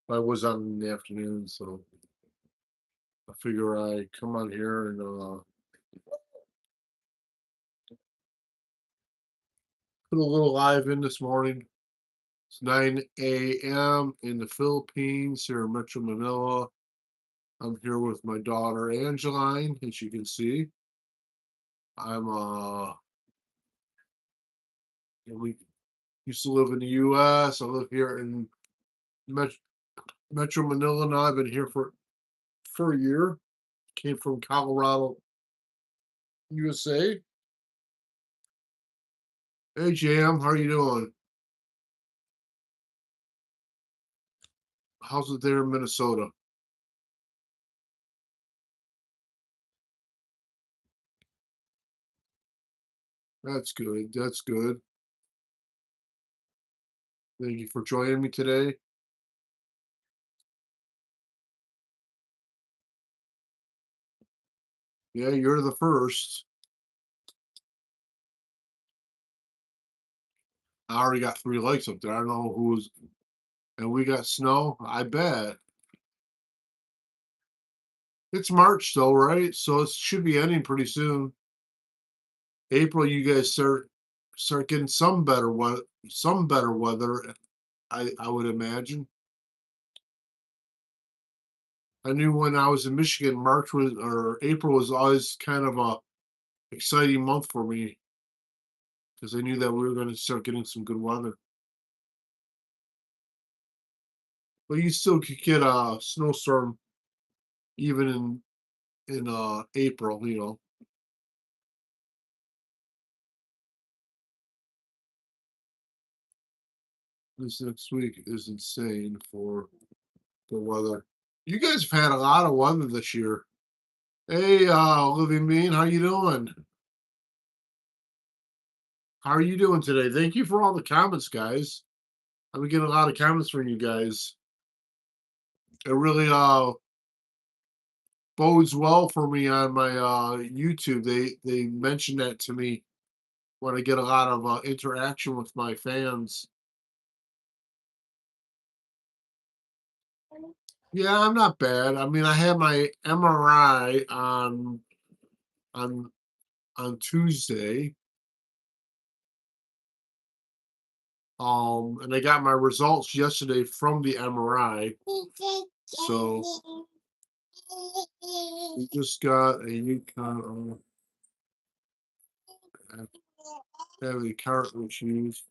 I was on in the afternoon, so I figure I come on here and put a little live in this morning. It's 9 a.m. in the Philippines here in Metro Manila. I'm here with my daughter Angeline, as you can see. I'm we used to live in the US. I live here in Met- Metro Manila now. I've been here for a year. Came from Colorado, USA. Hey Jam, how are you doing? How's it there in Minnesota? That's good. That's good. Thank you for joining me today. Yeah, you're the first. I already got 3 likes up there. I don't know who's and we got snow. I bet. It's March though, right? So it should be ending pretty soon. April, you guys start getting some better weather. I would imagine. I knew when I was in Michigan, March was or April was always kind of a exciting month for me because I knew that we were going to start getting some good weather. But you still could get a snowstorm even in April, you know. This next week is insane for the weather. You guys have had a lot of weather this year. Hey, Living Bean, how you doing? How are you doing today? Thank you for all the comments, guys. I've been getting a lot of comments from you guys. It really bodes well for me on my YouTube. They mentioned that to me when I get a lot of interaction with my fans. Yeah, I'm not bad. I mean, I had my MRI on on Tuesday. And I got my results yesterday from the MRI. So we just got a new kind of having cartilage used.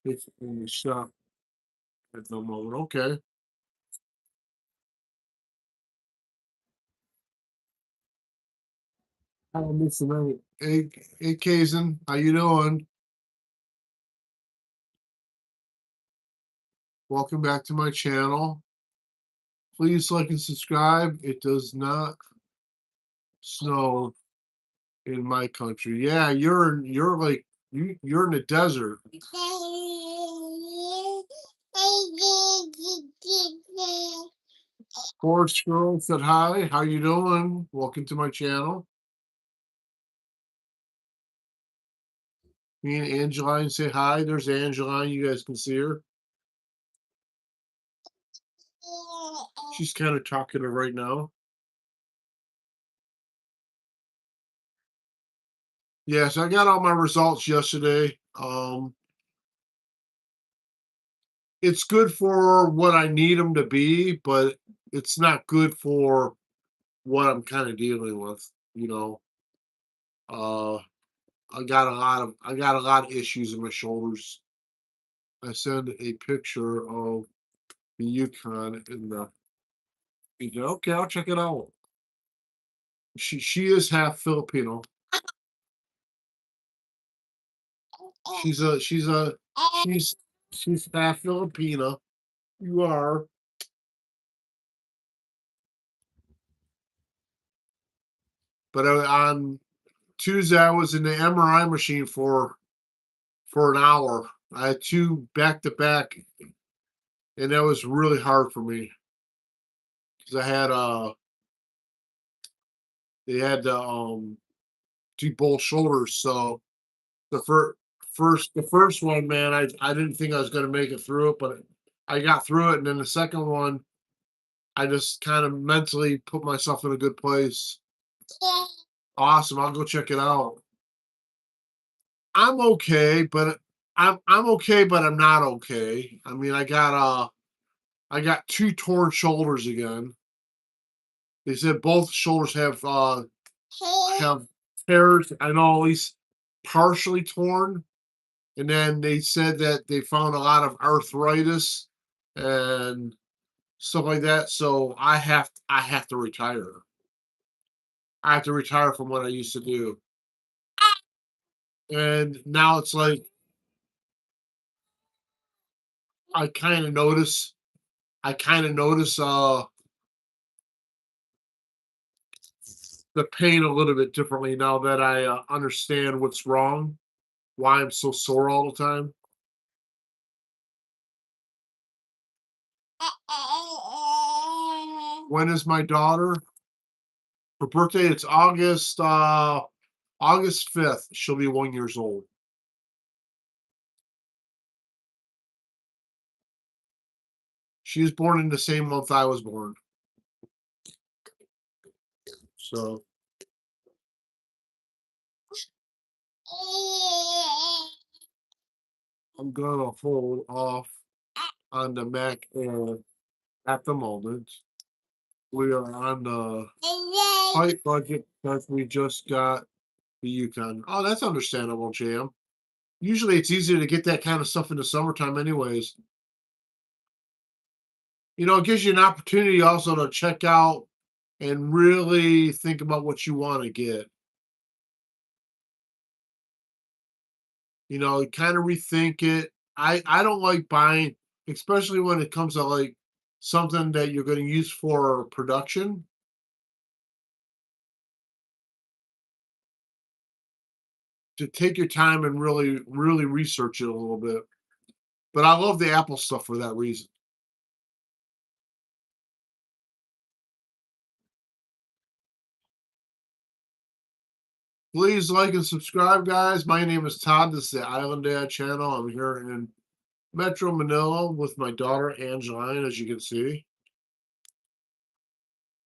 It's in the shop at the moment. Okay. Hi, Miss Tonight. Hey, Kazan, how you doing? Welcome back to my channel. Please like and subscribe. It does not snow in my country. Yeah, you're like you're in the desert. Forest Girl said hi. How you doing? Welcome to my channel. Me and Angeline say hi. There's Angeline. You guys can see her. She's kind of talkative right now. Yes, I got all my results yesterday. It's good for what I need them to be, but it's not good for what I'm kind of dealing with. You know, uh, I got a lot of issues in my shoulders. I send a picture of the Yukon in the. Okay, I'll check it out. She is half Filipino. She's a she's a she's she's half Filipina. You are. But on Tuesday, I was in the MRI machine for an hour. I had two back to back, and that was really hard for me because I had they had to do both shoulders. So the first one, man, I didn't think I was going to make it through it, but I got through it, and then the second one, I just kind of mentally put myself in a good place. Awesome, I'll go check it out. I'm okay, but I'm okay, but I'm not okay. I mean, I got 2 torn shoulders again. They said both shoulders have tears. I know, at least partially torn. And then they said that they found a lot of arthritis and stuff like that. So I have to retire. I have to retire from what I used to do. And now it's like I kind of notice I kind of notice the pain a little bit differently now that I understand what's wrong, why I'm so sore all the time. When is my daughter? Her birthday, it's August 5th. She'll be 1 years old. She was born in the same month I was born. So I'm gonna hold off on the Mac Air at the moment. We are on the tight budget because we just got the Yukon. Oh, that's understandable, Jam. Usually it's easier to get that kind of stuff in the summertime anyways. It gives you an opportunity also to check out and really think about what you want to get. Kind of rethink it. I don't like buying, especially when it comes to like something that you're going to use for production, to take your time and really research it a little bit. But I love the Apple stuff for that reason. Please like and subscribe, guys. My name is Todd. This is the Island Dad channel. I'm here in Metro Manila with my daughter Angeline, as you can see.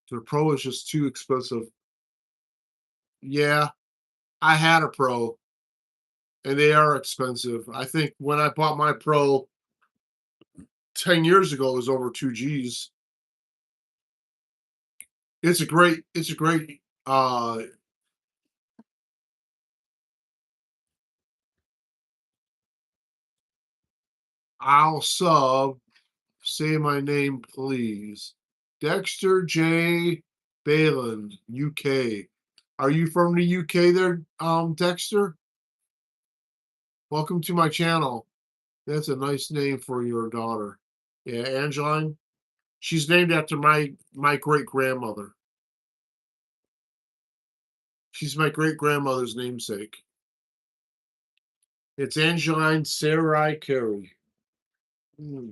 The Pro is just too expensive. Yeah, I had a Pro, and they are expensive. I think when I bought my Pro 10 years ago, it was over 2 Gs. It's a great I'll sub. Say my name, please. Dexter J. Balin, UK. Are you from the UK there, Dexter? Welcome to my channel. That's a nice name for your daughter. Yeah, Angeline. She's named after my great grandmother. She's my great grandmother's namesake. It's Angeline Sarai Carey. Hmm.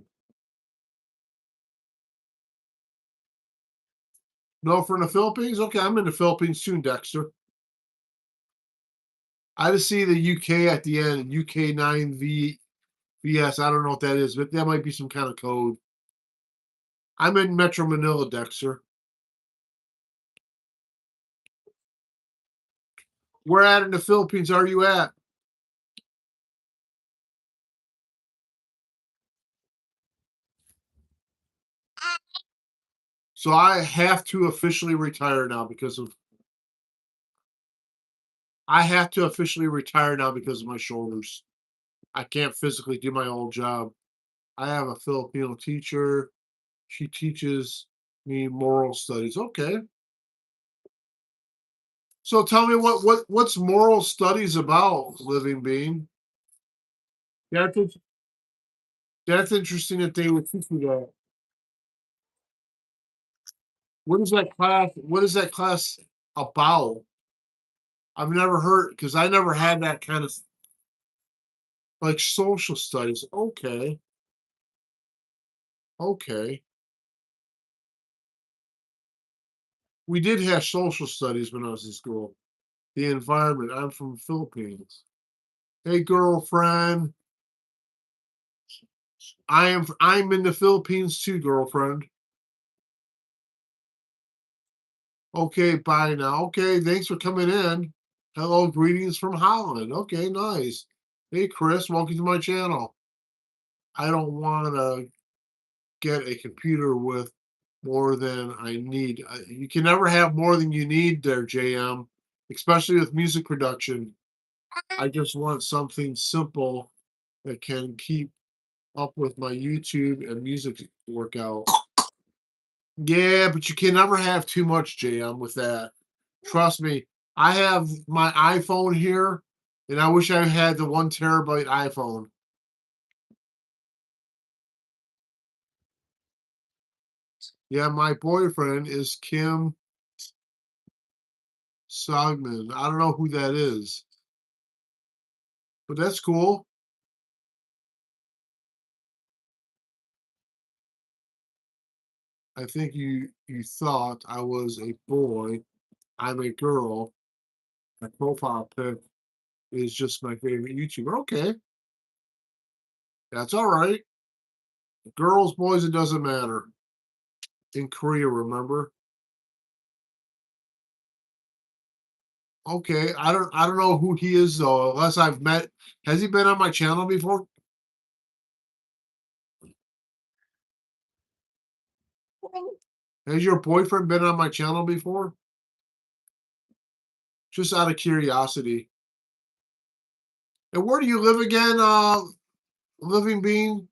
No, from the Philippines? Okay, I'm in the Philippines soon, Dexter. I just see the UK at the end, UK9V VS. I don't know what that is, but that might be some kind of code. I'm in Metro Manila, Dexter. Where at in the Philippines are you at? So I have to officially retire now because of I have to officially retire now because of my shoulders. I can't physically do my old job. I have a Filipino teacher. She teaches me moral studies. Okay. So tell me what's moral studies about, living being? That's in- that's interesting that they would teach you that. What is that class about? I've never heard because I never had that kind of like social studies. Okay. Okay. We did have social studies when I was in school. The environment. I'm from the Philippines. Hey, girlfriend. I'm in the Philippines too, girlfriend. Okay, bye now. Okay, thanks for coming in. Hello, greetings from Holland. Okay, nice. Hey, Chris, welcome to my channel. I don't want to get a computer with more than I need. You can never have more than you need there, JM, especially with music production. I just want something simple that can keep up with my YouTube and music workout. Yeah, but you can never have too much, JM, with that. Trust me. I have my iPhone here, and I wish I had the 1 terabyte iPhone. Yeah, my boyfriend is Kim Sogman. I don't know who that is, but that's cool. I think you thought I was a boy. I'm a girl. My profile pic is just my favorite YouTuber. Okay, that's all right. Girls, boys, it doesn't matter. In Korea, remember? Okay, I don't know who he is though, unless I've met. Has he been on my channel before? Has your boyfriend been on my channel before? Just out of curiosity. And where do you live again, Living Bean?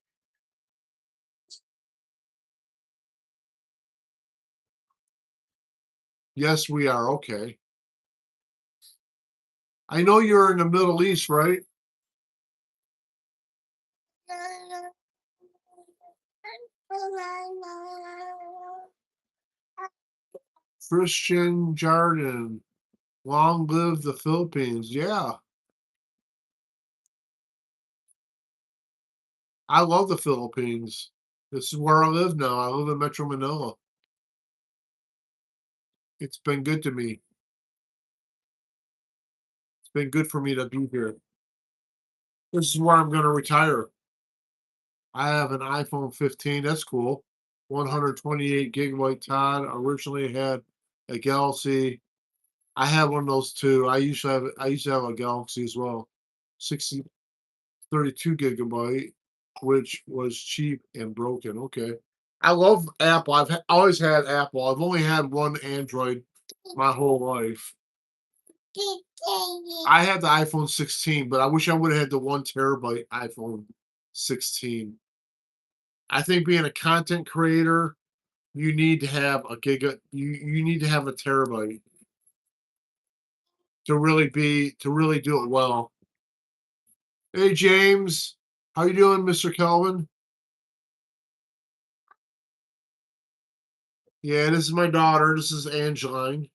Yes, we are. Okay. I know you're in the Middle East, right? Christian Jordan. Long live the Philippines. Yeah, I love the Philippines. This is where I live now. I live in Metro Manila. It's been good to me. It's been good for me to be here. This is where I'm going to retire. I have an iPhone 15. That's cool. 128 gigabyte Todd. Originally had a Galaxy. I have one of those too. I used to have a Galaxy as well. 60 32 gigabyte, which was cheap and broken. Okay. I love Apple. Always had Apple. I've only had one Android my whole life. I had the iPhone 16, but I wish I would have had the 1 terabyte iPhone 16. I think being a content creator, you need to have a giga. You need to have a terabyte to really do it well. Hey James, how you doing, Mr. Kelvin? Yeah, this is my daughter. This is Angeline.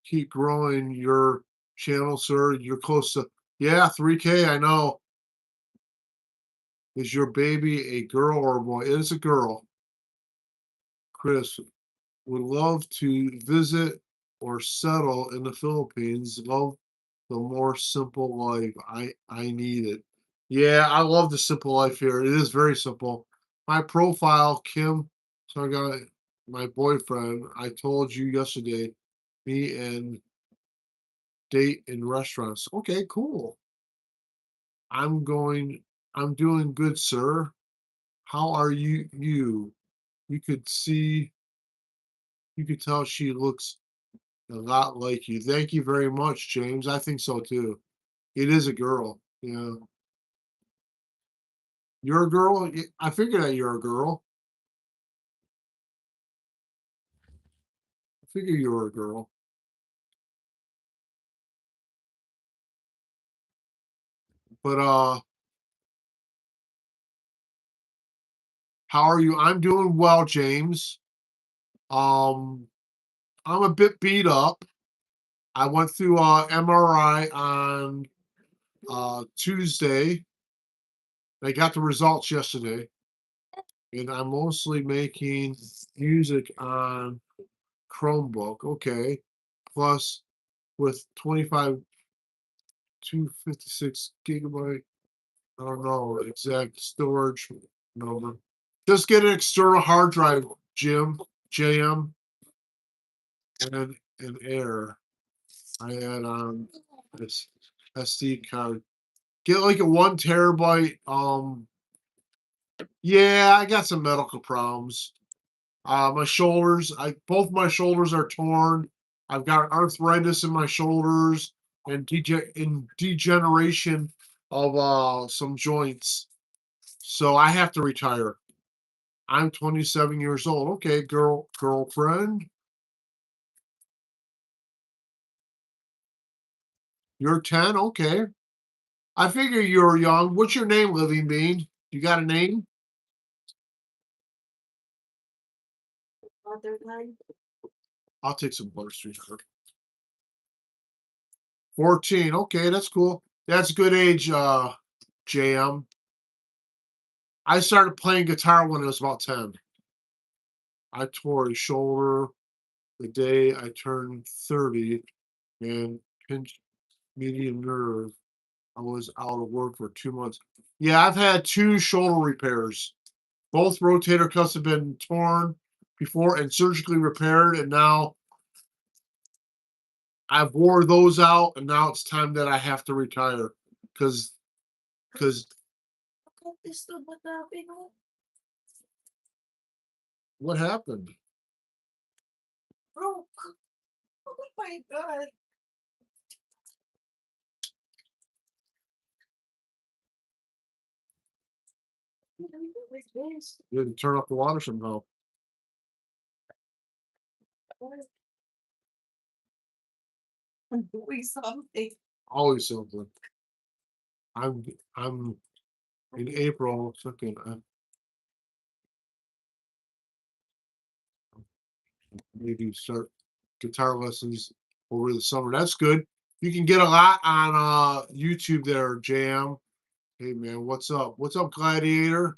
Keep growing your channel, sir. You're close to, yeah, 3K. I know. Is your baby a girl or a boy? It is a girl. Chris would love to visit or settle in the Philippines. Love the more simple life. I need it. Yeah, I love the simple life here. It is very simple. My profile, Kim. So I got my boyfriend. I told you yesterday. Me and date in restaurants. Okay, cool. I'm going. I'm doing good, sir. How are you? You could see. You could tell she looks a lot like you. Thank you very much, James. I think so too. It is a girl. Yeah. You're a girl? I figured that you're a girl. I figure you were a girl. But how are you? I'm doing well, James. Um I'm a bit beat up. I went through MRI on Tuesday. I got the results yesterday, and I'm mostly making music on Chromebook. Okay. Plus with 25 256 gigabyte. I don't know exact storage number. Just get an external hard drive, JM, and air. I add on this SD card. Get like a 1 terabyte. Yeah, I got some medical problems. My shoulders, I both my shoulders are torn. I've got arthritis in my shoulders and degeneration of some joints. So I have to retire. I'm 27 years old. Okay, girlfriend. You're 10. Okay. I figure you're young. What's your name, Living Bean? You got a name? I'll take some blood street. 14. Okay, that's cool. That's a good age, JM. I started playing guitar when I was about 10. I tore a shoulder the day I turned 30 and pinched median nerve. I was out of work for 2 months. Yeah, I've had two shoulder repairs. Both rotator cuffs have been torn before and surgically repaired, and now I've wore those out, and now it's time that I have to retire because because what happened? Broke. Oh my god. You had to turn off the water somehow. I'm doing something. Always something. I'm in April 2nd. Maybe start guitar lessons over the summer. That's good. You can get a lot on YouTube there, JM. Hey man, what's up? What's up, Gladiator?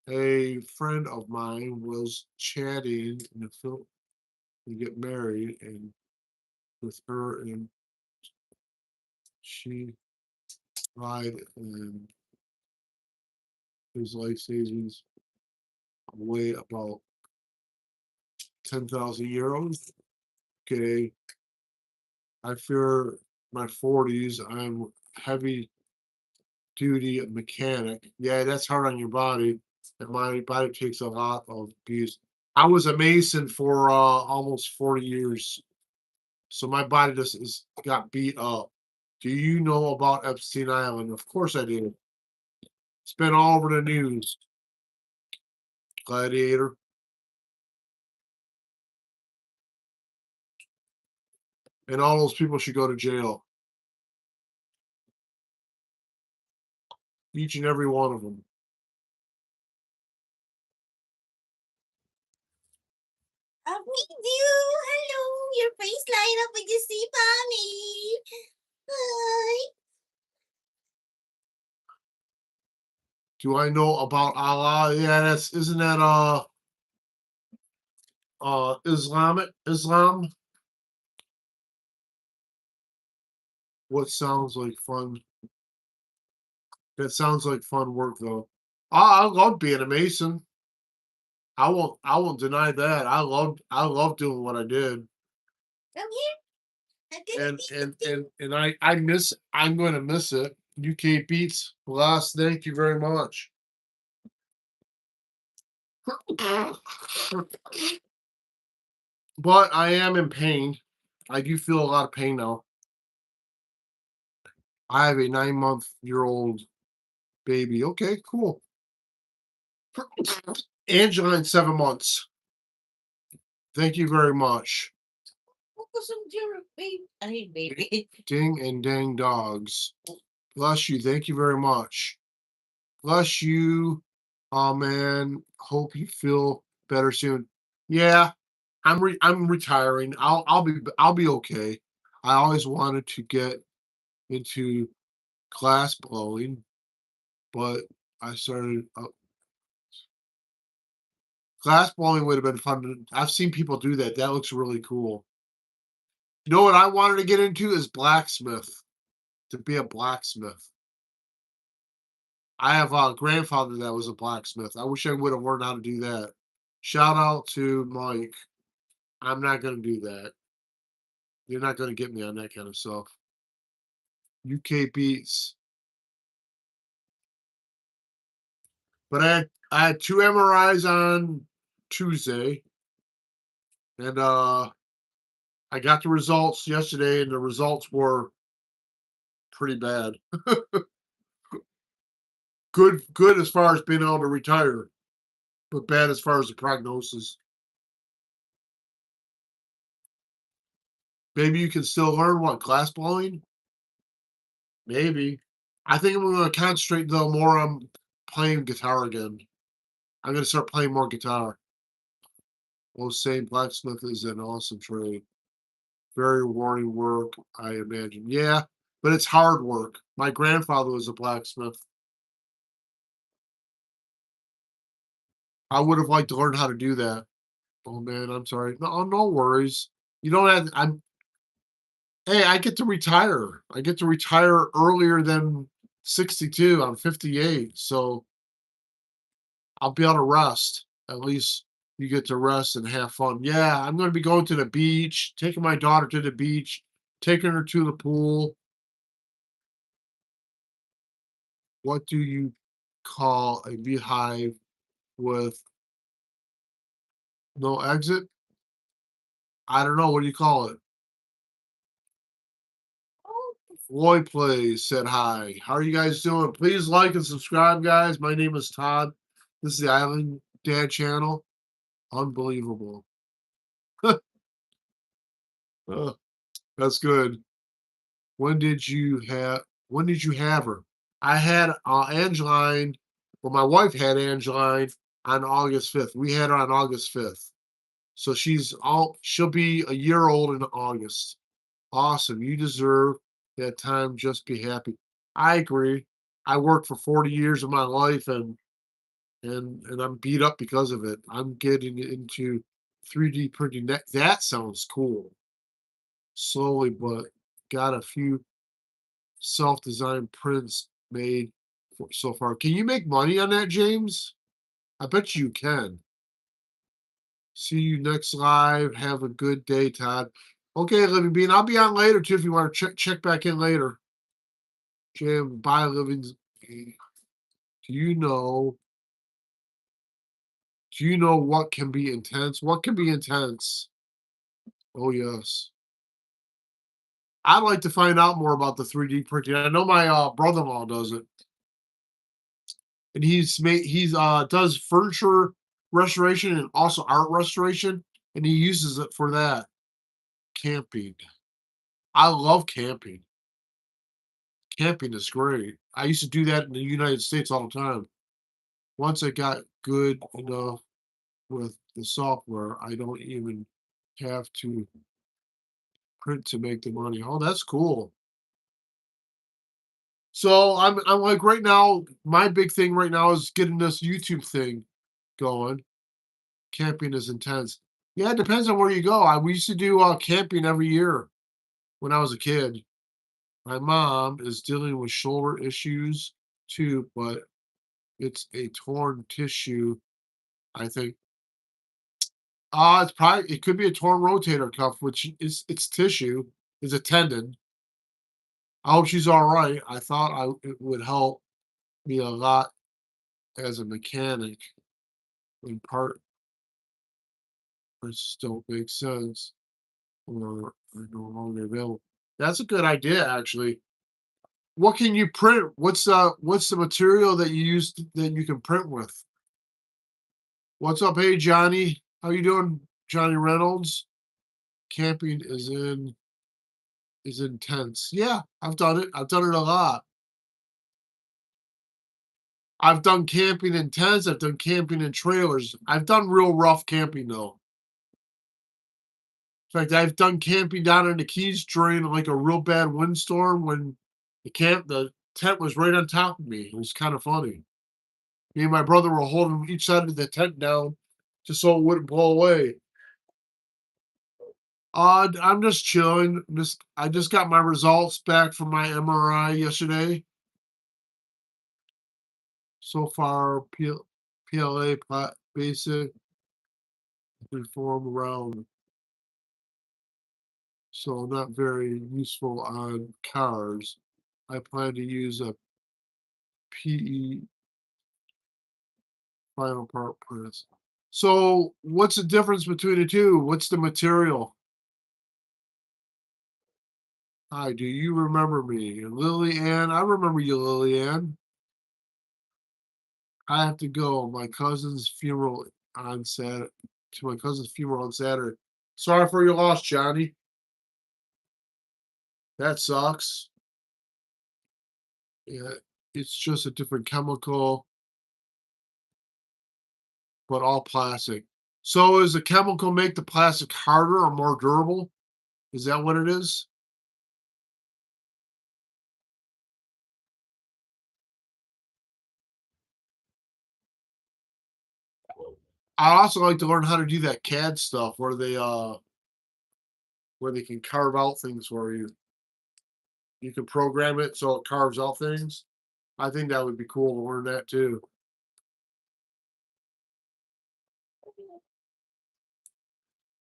A friend of mine was chatting in the film to get married and with her and she lied and his life savings weigh about 10,000 euros. Okay. I fear my 40s. I'm heavy duty mechanic. Yeah, that's hard on your body. And my body takes a lot of abuse. I was a mason for almost 40 years. So my body just got beat up. Do you know about Epstein Island? Of course I do. It's been all over the news. Gladiator. And all those people should go to jail. Each and every one of them. I'm with you. Hello. Your face light up when you see mommy. Hi. Do I know about Allah? Yeah, that's isn't that Islam? What sounds like fun? That sounds like fun work though. I love being a mason. I won't deny that. I love doing what I did. Come here. And I'm gonna miss it. UK beats last. Thank you very much. But I am in pain. I do feel a lot of pain now. I have a 9-month-year-old baby. Okay, cool. Angela in 7 months. Thank you very much. Focus on your baby. I mean, baby. Ding and dang dogs. Bless you. Thank you very much. Bless you. Oh man. Hope you feel better soon. Yeah, I'm retiring. I'll be okay. I always wanted to get into glass blowing, but I started glass blowing would have been fun. I've seen people do that. That looks really cool. You know what I wanted to get into is blacksmith. to be a blacksmith. I have a grandfather that was a blacksmith. I wish I would have learned how to do that. Shout out to Mike. I'm not gonna do that. You're not gonna get me on that kind of stuff. UK beats. But I had 2 MRIs on Tuesday, and, I got the results yesterday, and the results were pretty bad. Good as far as being able to retire, but bad as far as the prognosis. Maybe you can still learn what, glass blowing? Maybe. I think I'm gonna concentrate, though, more on playing guitar again. I'm gonna start playing more guitar. Well, saying blacksmith is an awesome trade. Very rewarding work, I imagine. Yeah, but it's hard work. My grandfather was a blacksmith. I would have liked to learn how to do that. Oh man, I'm sorry. No, no worries. You don't have. I'm. Hey, I get to retire. I get to retire earlier than 62. I'm 58, so I'll be able to rest. At least you get to rest and have fun. Yeah, I'm going to be going to the beach, taking my daughter to the beach, taking her to the pool. What do you call a beehive with no exit? I don't know. What do you call it? Oh, Floyd Plays said hi. How are you guys doing? Please like and subscribe, guys. My name is Todd. This is the Island Dad channel. Unbelievable. Uh, that's good. When did you have when did you have her? I had Angeline, well, my wife had Angeline on August 5th. We had her on August 5th. So she'll be a year old in August. Awesome. You deserve that time. Just be happy. I agree. I worked for 40 years of my life and I'm beat up because of it. I'm getting into 3D printing. That sounds cool. Slowly, but got a few self-designed prints made so far. Can you make money on that, James? I bet you can. See you next live. Have a good day, Todd. Okay, Living Bean. I'll be on later too if you want to check back in later. Jim, bye, Living. Do you know? Do you know what can be intense? What can be intense? Oh yes. I'd like to find out more about the 3D printing. I know my brother-in-law does it, and he's does furniture restoration and also art restoration, and he uses it for that. Camping. I love camping. Camping is great. I used to do that in the United States all the time. Once I got good enough with the software, I don't even have to print to make the money. Oh, that's cool. So I'm like right now, my big thing right now is getting this YouTube thing going. Camping is intense. Yeah, it depends on where you go. We used to do camping every year when I was a kid. My mom is dealing with shoulder issues too, but it's a torn tissue, I think. It could be a torn rotator cuff, which is it's tissue, is a tendon. I hope she's all right. I thought it would help me a lot as a mechanic when parts don't make sense or are no longer available. That's a good idea, actually. What can you print? What's the material that you use that you can print with? What's up, hey Johnny? How you doing, Johnny Reynolds? Camping is intense. Yeah, I've done it. I've done it a lot. I've done camping in tents. I've done camping in trailers. I've done real rough camping though. In fact, I've done camping down in the Keys during like a real bad windstorm when the tent was right on top of me. It was kind of funny. Me and my brother were holding each side of the tent down just so it wouldn't blow away. I'm just chilling. I just got my results back from my MRI yesterday. So far, PLA basic reform round, so not very useful on cars. I plan to use a PE final part press. So, what's the difference between the two? What's the material? Hi, do you remember me? Lily Ann? I remember you, Lily Ann. I have to go. My cousin's funeral on Saturday. To my cousin's funeral on Saturday. Sorry for your loss, Johnny. That sucks. Yeah, it's just a different chemical, but all plastic. So, does the chemical make the plastic harder or more durable? Is that what it is? I also like to learn how to do that CAD stuff where they can carve out things for you. You can program it so it carves out things. I think that would be cool to learn that too.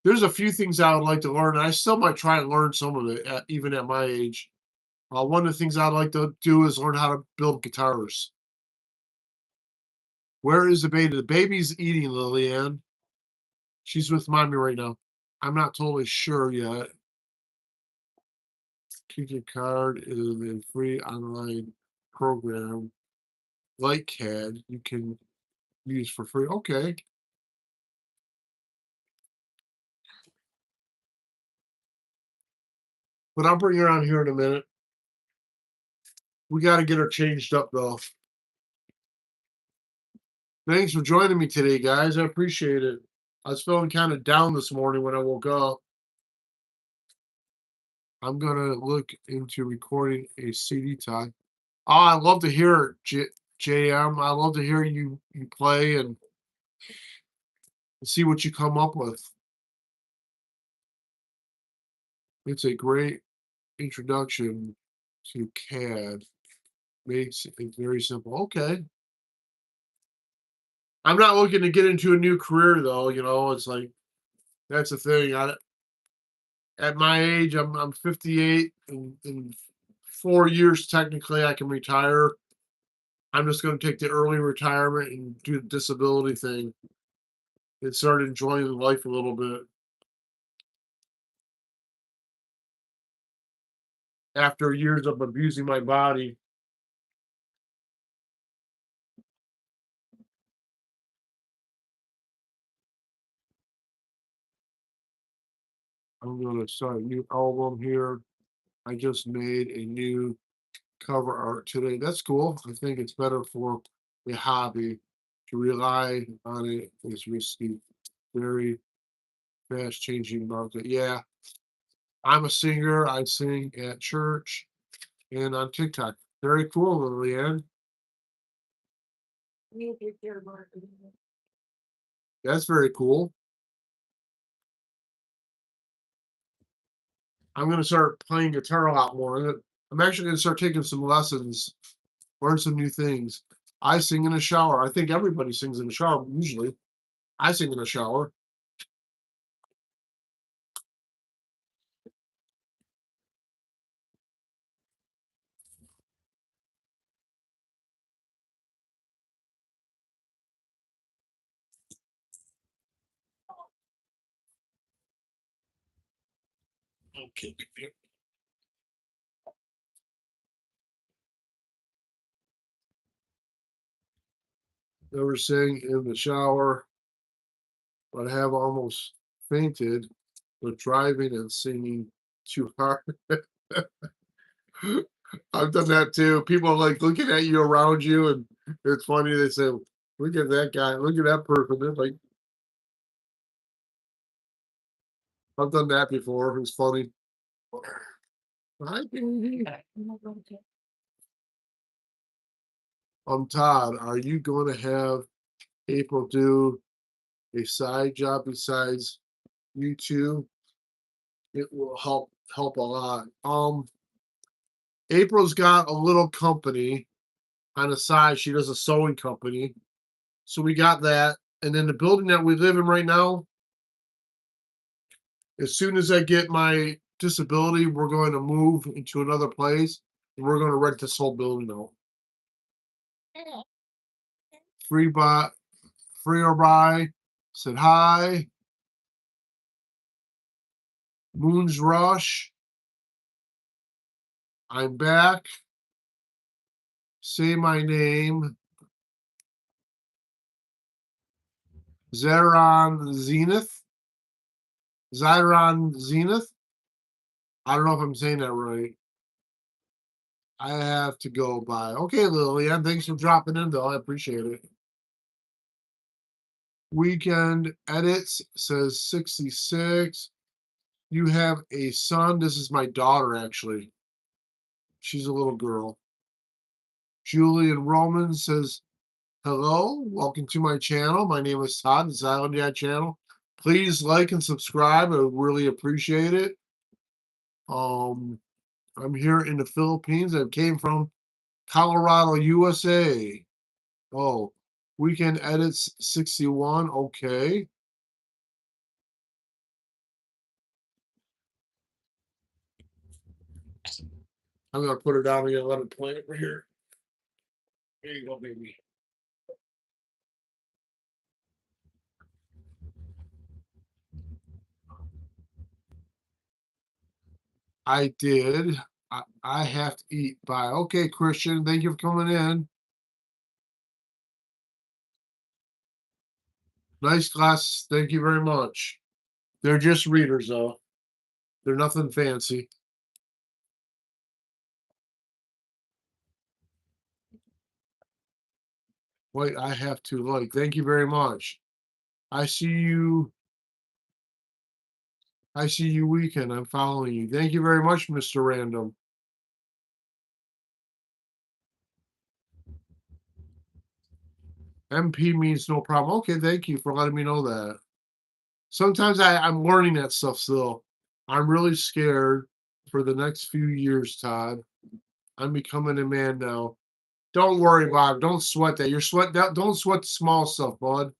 There's a few things I would like to learn. And I still might try and learn some of it, even at my age. One of the things I'd like to do is learn how to build guitars. Where is the baby? The baby's eating, Lillian. She's with mommy right now. I'm not totally sure yet. Kiki Card is a free online program like CAD you can use for free. Okay, but I'll bring her on here in a minute. We got to get her changed up though. Thanks for joining me today, guys. I appreciate it. I was feeling kind of down this morning when I woke up. I'm gonna look into recording a CD time. Oh, I love to hear it, JM. I love to hear you play and see what you come up with. It's a great introduction to CAD. Makes it very simple. Okay. I'm not looking to get into a new career though, it's like that's the thing. At my age, I'm 58 and in 4 years technically I can retire. I'm just gonna take the early retirement and do the disability thing and start enjoying life a little bit after years of abusing my body. I'm gonna start a new album here. I just made a new cover art today. That's cool. I think it's better for a hobby. To rely on it is risky. Very fast changing market. Yeah, I'm a singer. I sing at church and on TikTok. Very cool, Lillian. That's very cool. I'm gonna start playing guitar a lot more. I'm actually gonna start taking some lessons, learn some new things. I sing in the shower. I think everybody sings in the shower usually. I sing in the shower. Okay. Never sing in the shower, but I have almost fainted with driving and singing too hard. I've done that too. People are like looking at you around you, and it's funny. They say, "Look at that guy. Look at that person." They're like, I've done that before. It's funny. Hi, baby. Todd. Are you going to have April do a side job besides you two? It will help a lot. April's got a little company on the side. She does a sewing company. So we got that. And then the building that we live in right now, as soon as I get my disability, we're going to move into another place and we're going to rent this whole building out. Free by Free or by said hi. Moon's Rush. I'm back. Say my name. Zeron Zenith. Zyron Zenith. I don't know if I'm saying that right. I have to go by. Okay, Lillian, thanks for dropping in, though. I appreciate it. Weekend edits says 66. You have a son. This is my daughter, actually. She's a little girl. Julian Roman says, hello, welcome to my channel. My name is Todd, it's ISLANDDAD channel. Please like and subscribe. I would really appreciate it. I'm here in the Philippines. I came from Colorado, USA. Oh, weekend edits 61. Okay. I'm gonna put it down again and let it play over here. Here you go, baby. I did. I have to eat. Bye. Okay, Christian. Thank you for coming in. Nice class. Thank you very much. They're just readers, though. They're nothing fancy. Wait, I have to like. Thank you very much. I see you. I see you weekend. I'm following you. Thank you very much, Mr. Random. MP means no problem. Okay, thank you for letting me know that. Sometimes I'm learning that stuff still. I'm really scared for the next few years, Todd. I'm becoming a man now. Don't worry, Bob. Don't sweat that. You're sweat that. Don't sweat the small stuff, bud.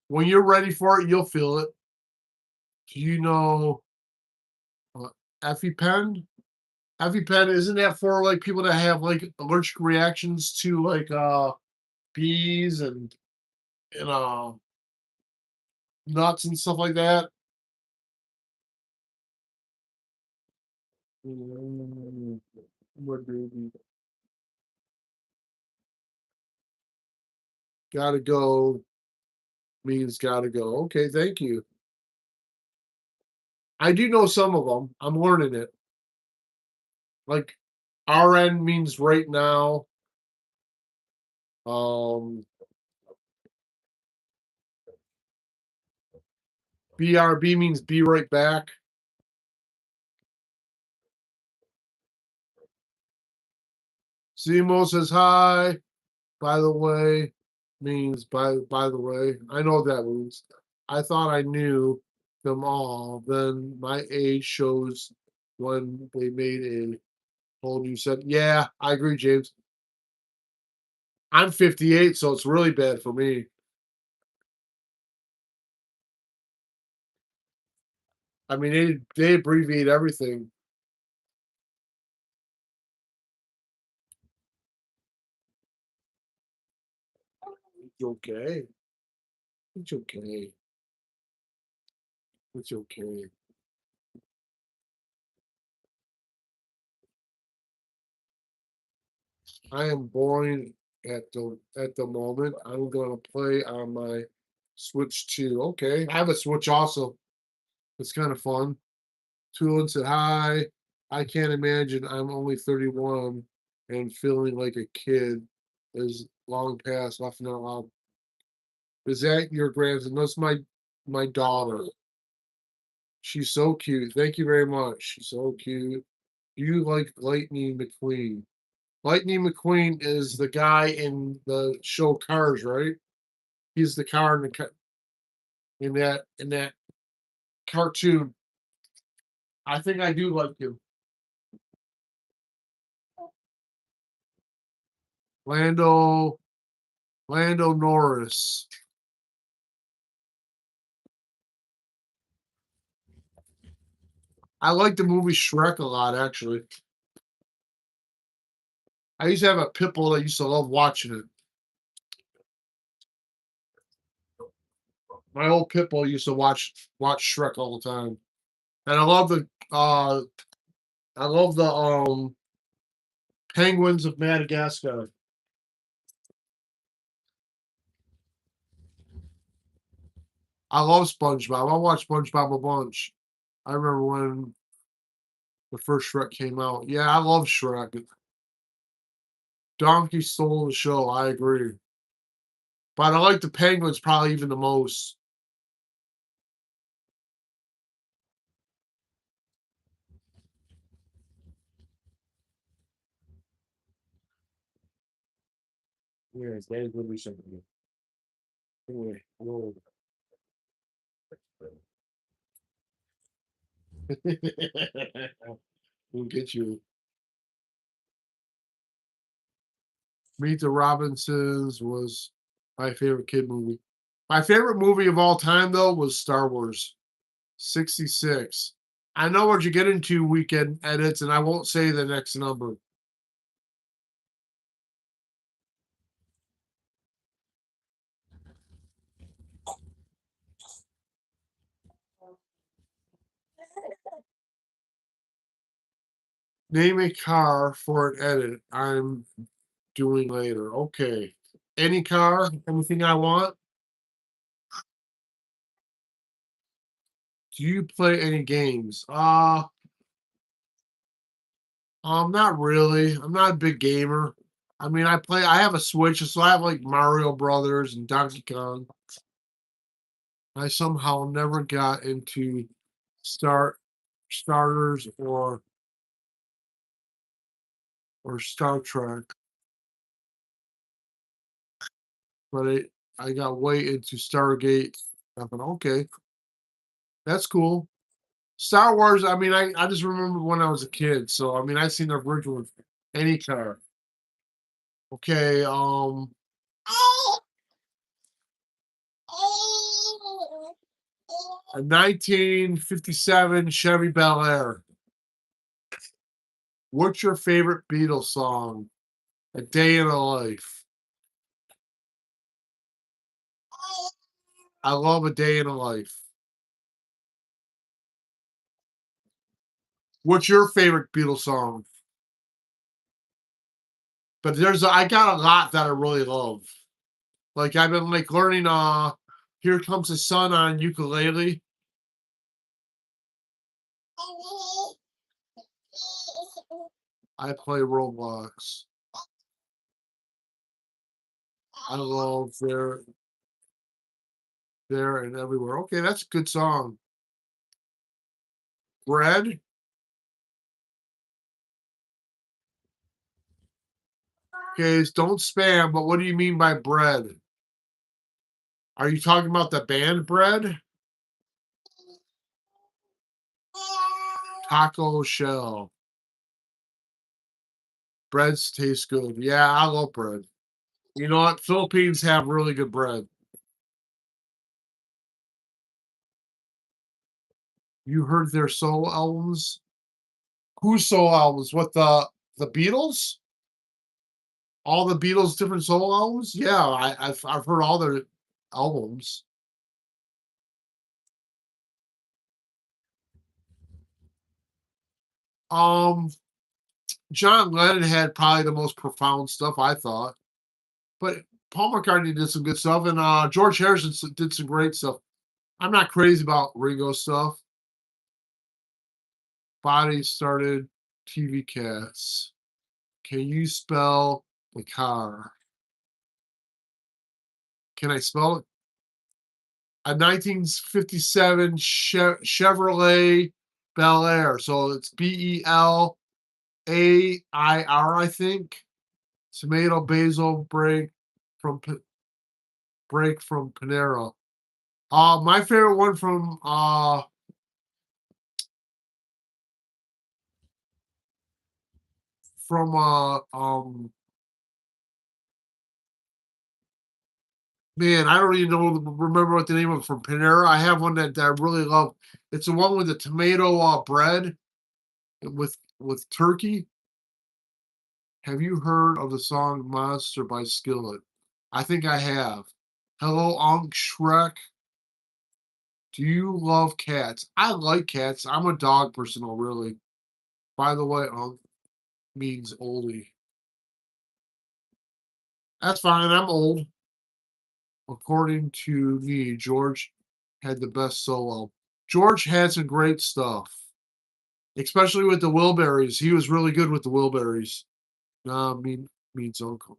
When you're ready for it, you'll feel it. Do you know uh, EpiPen? EpiPen, isn't that for like people that have like allergic reactions to like bees and nuts and stuff like that? Mm, what baby? Gotta go means gotta go. Okay, thank you. I do know some of them. I'm learning it. Like RN means right now. Um, BRB means be right back. Zemo says hi. By the way, means by the way. I know what that means. I thought I knew them all. Then my age shows when they made a whole new set. Yeah, I agree, James. I'm 58, so it's really bad for me. I mean, they abbreviate everything. It's okay. It's okay. It's okay. I am boring at the moment. I'm gonna play on my Switch 2. Okay. I have a Switch also. It's kind of fun. Tulin said hi. I can't imagine I'm only 31 and feeling like a kid is long past laughing out loud. Is that your grandson? That's my daughter. She's so cute. Thank you very much. She's so cute. You like Lightning McQueen. Lightning McQueen is the guy in the show Cars, right? He's the car in that cartoon. I think I do like him. Lando Lando Norris. I like the movie Shrek a lot, actually. I used to have a pit bull that used to love watching it. My old pit bull used to watch Shrek all the time. And I love the penguins of Madagascar. I love SpongeBob. I watched SpongeBob a bunch. I remember when the first Shrek came out. Yeah, I love Shrek. Donkey stole the show. I agree. But I like the penguins probably even the most. Yes, that is gonna be something. Anyway, whoa. We'll get you. Meet the Robinsons was my favorite kid movie. My favorite movie of all time, though, was Star Wars 66. I know what you get into weekend edits, and I won't say the next number. Name a car for an edit I'm doing later. Okay. Any car, anything I want. Do you play any games? Not really. I'm not a big gamer. I mean, I have a Switch, so I have like Mario Brothers and Donkey Kong. I somehow never got into start starters or Star Trek, but I got way into Stargate. Okay, that's cool. Star Wars, I mean, I just remember when I was a kid, so I mean, I seen the original any car. Okay, a 1957 Chevy Bel Air. What's your favorite Beatles song? A Day in a Life. I love A Day in a Life. What's your favorite Beatles song? But I got a lot that I really love. Like I've been like learning Here Comes the Sun on ukulele. I play Roblox. I love there and everywhere. Okay, that's a good song. Bread? Okay, don't spam, but what do you mean by bread? Are you talking about the band bread? Taco shell. Breads taste good. Yeah, I love bread. You know what? Philippines have really good bread. You heard their solo albums? Whose solo albums? What the Beatles? All the Beatles different solo albums? Yeah, I've heard all their albums. Um, John Lennon had probably the most profound stuff I thought, but Paul McCartney did some good stuff, and George Harrison did some great stuff. I'm not crazy about Ringo stuff. Body started TV cats. Can you spell the car? Can I spell it? A 1957 Chevrolet Bel Air. So it's Belair, I think. Tomato basil from break from Panera. My favorite one from from man, I don't even remember what the name of it from Panera. I have one that I really love. It's the one with the tomato bread with turkey. Have you heard of the song Monster by Skillet? I think I have. Hello, Unc Shrek. Do you love cats? I like cats. I'm a dog person, really. By the way, Unc means oldie. That's fine. I'm old. According to me, George had the best solo. George had some great stuff, especially with the Wilburys. He was really good with the Wilburys. Nah, means uncle.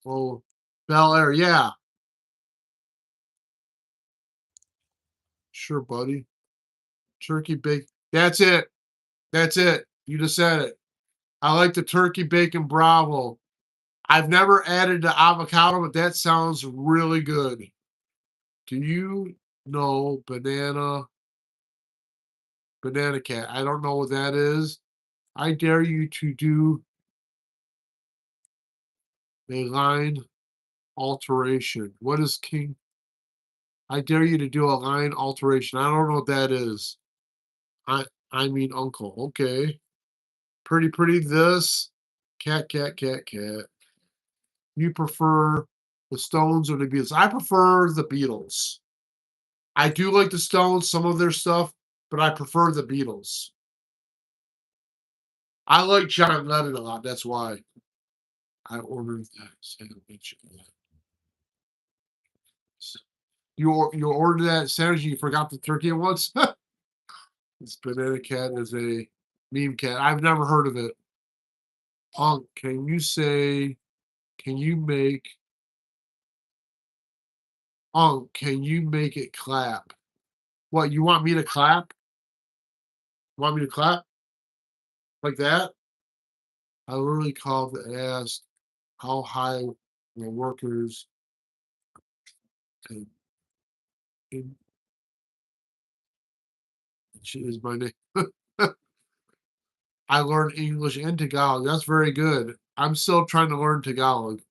Oh, Bel Air. Yeah, sure, buddy. Turkey bacon. That's it. That's it. You just said it. I like the turkey bacon bravo. I've never added the avocado, but that sounds really good. Do you know banana cat? I don't know what that is. I dare you to do a line alteration. What is king? I dare you to do a line alteration. I don't know what that is. I mean uncle. Okay. Pretty this. Cat. You prefer the Stones or the Beatles? I prefer the Beatles. I do like the Stones, some of their stuff, but I prefer the Beatles. I like John Lennon a lot. That's why I ordered that sandwich. You ordered that sandwich. You forgot the turkey once. This banana cat is a meme cat. I've never heard of it. Can you say? Can you make? Can you make it clap? What you want me to clap? Want me to clap like that? I literally called to ask how high the workers and in she is my name. I learned English and Tagalog. That's very good. I'm still trying to learn Tagalog.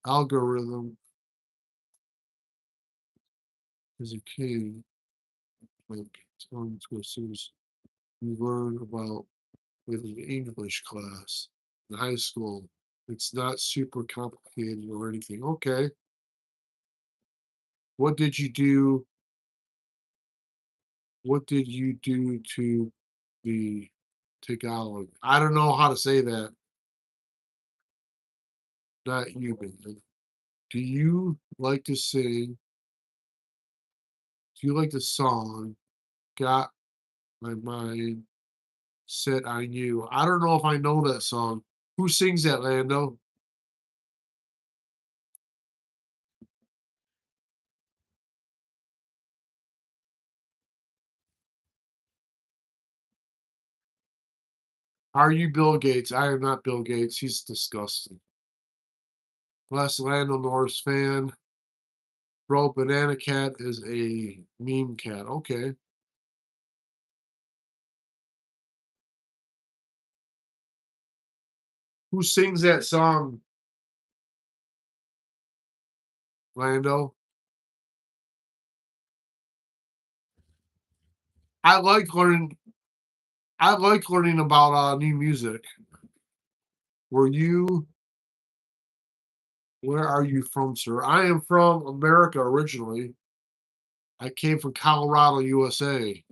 Algorithm is a king. Like tongue twisters you learn about with an English class in high school. It's not super complicated or anything. Okay. What did you do? What did you do to the Tagalog? I don't know how to say that. Not human. Do you like to sing? Do you like the song Got My Mind Set on You? I don't know if I know that song. Who sings that, Lando? Are you Bill Gates? I am not Bill Gates. He's disgusting. Less Lando Norris fan. Bro, Banana Cat is a meme cat. Okay. Who sings that song, Lando? I like learning I like learning about new music. Were you Where are you from, sir? I am from America originally. I came from Colorado, USA.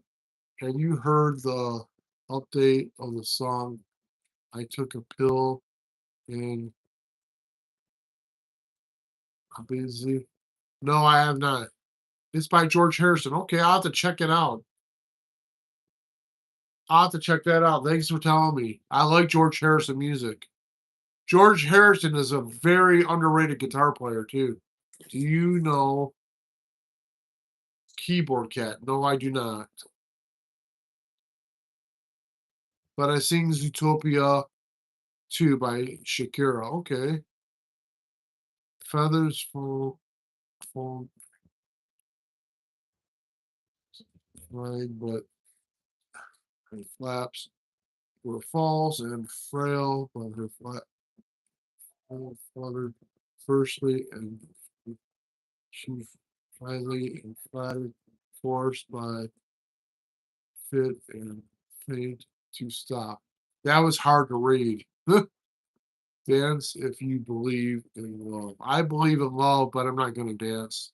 Have you heard the update of the song I Took a Pill and I'm Busy? No, I have not. It's by George Harrison. Okay, I'll have to check it out. I'll have to check that out. Thanks for telling me. I like George Harrison music. George Harrison is a very underrated guitar player too. Do you know Keyboard Cat? No, I do not. But I sing Zootopia 2 by Shakira. Okay. Feathers fall fine, but Her flaps were false and frail, but her fluttered firstly, and she finally and flattered, forced by fit and faint to stop. That was hard to read. Dance if you believe in love. I believe in love, but I'm not going to dance.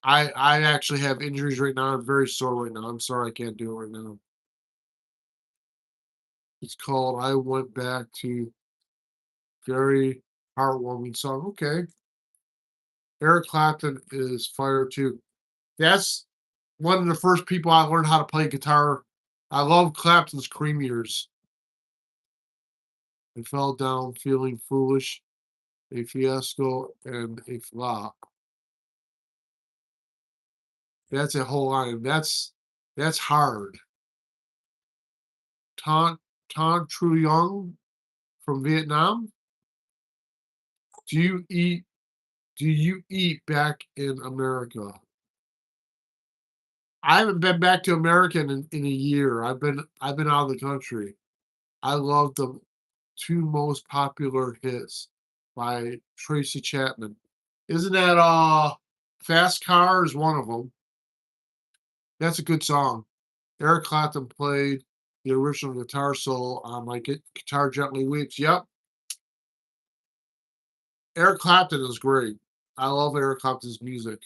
I actually have injuries right now. I'm very sore right now. I'm sorry I can't do it right now. It's called I Went Back to. Very heartwarming song. Okay. Eric Clapton is fire too. That's one of the first people I learned how to play guitar. I love Clapton's Cream Ears. I fell down feeling foolish, a fiasco, and a flop. That's a whole line. That's hard. Taunt Taunt True Young from Vietnam. Do you eat do you eat back in America? I haven't been back to America in a year. I've been out of the country. I love the two most popular hits by Tracy Chapman. Isn't that Fast Car is one of them. That's a good song. Eric Clapton played the original guitar solo on my Guitar Gently Weeps. Yep. Eric Clapton is great. I love Eric Clapton's music.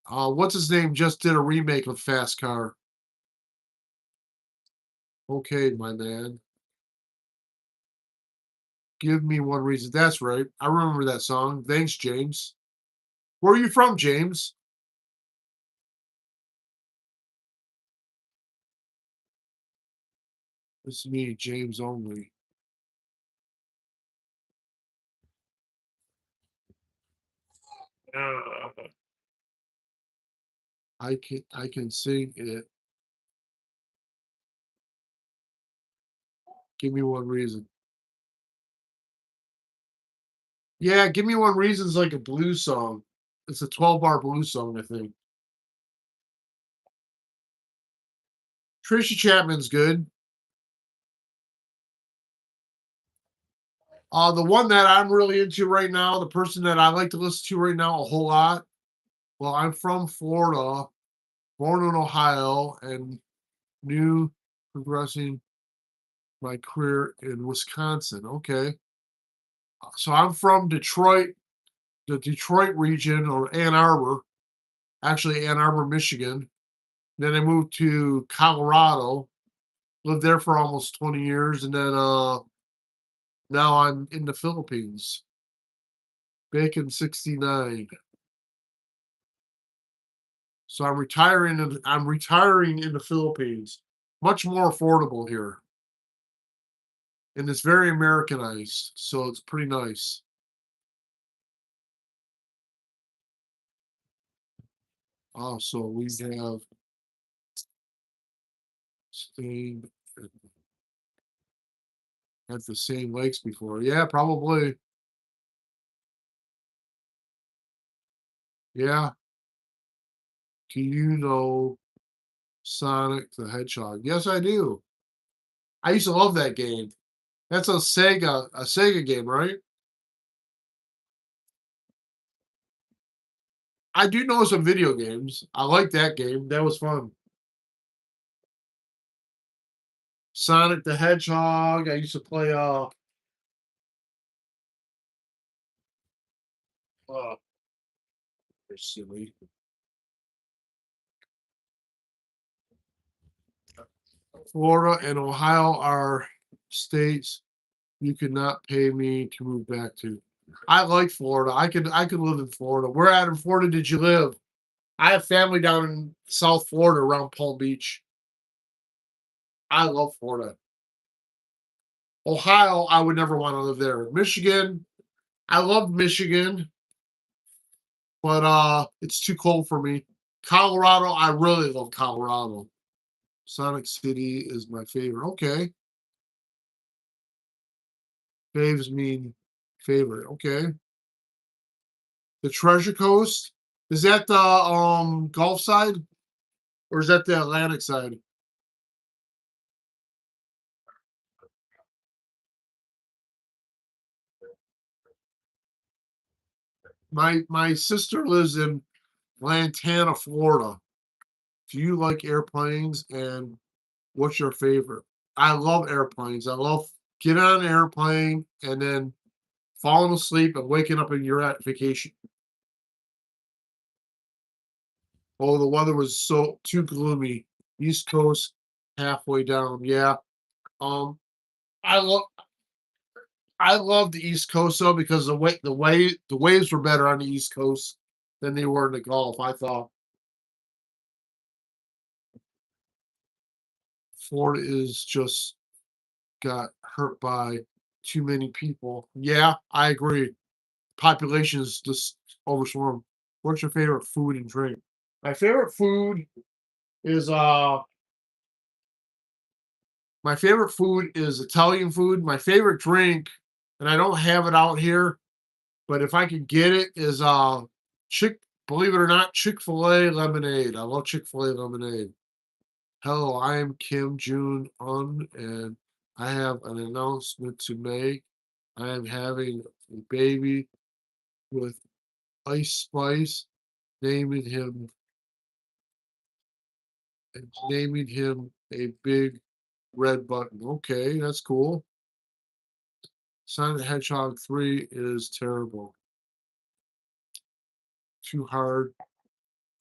What's his name just did a remake of Fast Car. Okay, my man. Give me one reason. That's right. I remember that song. Thanks, James. Where are you from, James? It's me, James only. Uh, I can sing it. Give me one reason. Yeah, give me one reason's like a blues song. It's a 12-bar blues song, I think. Tracy Chapman's good. The one that I'm really into right now, the person that I like to listen to right now a whole lot. Well, I'm from Florida, born in Ohio, and new progressing my career in Wisconsin. Okay. So I'm from Detroit, the Detroit region, or Ann Arbor, actually Ann Arbor, Michigan. Then I moved to Colorado, lived there for almost 20 years, and then now I'm in the Philippines. Bacon 69. So I'm retiring in the Philippines. Much more affordable here. And it's very Americanized, so it's pretty nice. So we have stayed at the same lakes before. Yeah, probably. Yeah. Do you know Sonic the Hedgehog? Yes, I do. I used to love that game. That's a Sega game, right? I do know some video games. I like that game. That was fun. Sonic the Hedgehog. I used to play uh they're silly. Florida and Ohio are states you could not pay me to move back to. I like Florida. I could live in Florida. Where at in Florida did you live? I have family down in South Florida around Palm Beach. I love Florida. Ohio, I would never want to live there. Michigan, I love Michigan, but it's too cold for me. Colorado, I really love Colorado. Sonic City is my favorite. Okay. Faves mean favorite. Okay. The Treasure Coast. Is that the Gulf side? Or is that the Atlantic side? My sister lives in Lantana, Florida. Do you like airplanes? And what's your favorite? I love airplanes. I love getting on an airplane and then falling asleep and waking up and you're at vacation. Oh, the weather was so too gloomy. East Coast halfway down. Yeah. Um, I love I love the East Coast though because the waves were better on the East Coast than they were in the Gulf. I thought Florida is just got hurt by too many people. Yeah, I agree. Population is just overswarmed. What's your favorite food and drink? My favorite food is Italian food. My favorite drink, and I don't have it out here, but if I could get it, is Chick believe it or not, Chick-fil-A lemonade. I love Chick-fil-A lemonade. Hello, I am Kim June Un, and I have an announcement to make. I am having a baby with Ice Spice, naming him naming him a big red button. Okay, that's cool. Sonic the Hedgehog 3 is terrible. Too hard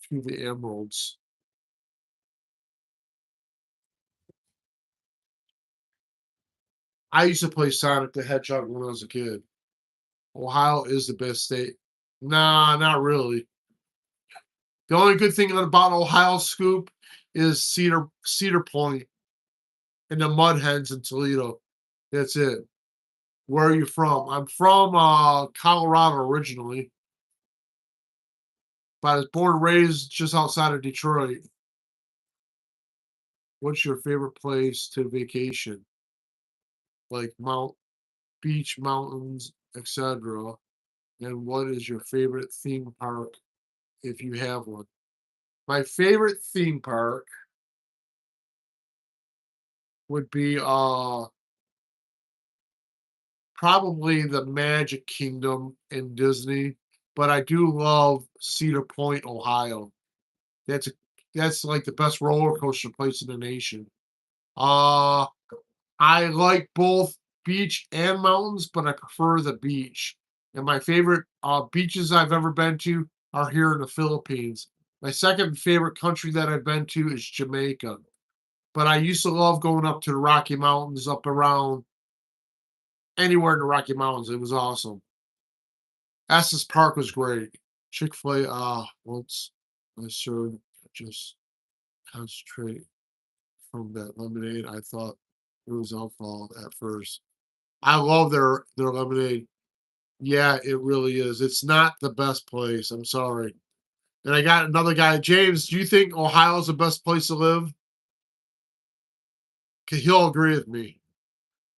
to the emeralds. I used to play Sonic the Hedgehog when I was a kid. Ohio is the best state. Nah, not really. The only good thing about Ohio Scoop is Cedar Point and the Mud Hens in Toledo. That's it. Where are you from? I'm from Colorado originally, but I was born and raised just outside of Detroit. What's your favorite place to vacation? Like beach, mountains, etc. And what is your favorite theme park if you have one? My favorite theme park would be probably the Magic Kingdom in Disney, but I do love Cedar Point, Ohio. That's a that's like the best roller coaster place in the nation. Uh I like both beach and mountains, but I prefer the beach. And my favorite beaches I've ever been to are here in the Philippines. My second favorite country that I've been to is Jamaica. But I used to love going up to the Rocky Mountains, up around anywhere in the Rocky Mountains. It was awesome. Estes Park was great. Chick-fil-A, once I served, just concentrate from that lemonade. I thought it was alcohol at first. I love their lemonade. Yeah, it really is. It's not the best place. I'm sorry. And I got another guy, James. Do you think Ohio's the best place to live? 'Cause he'll agree with me.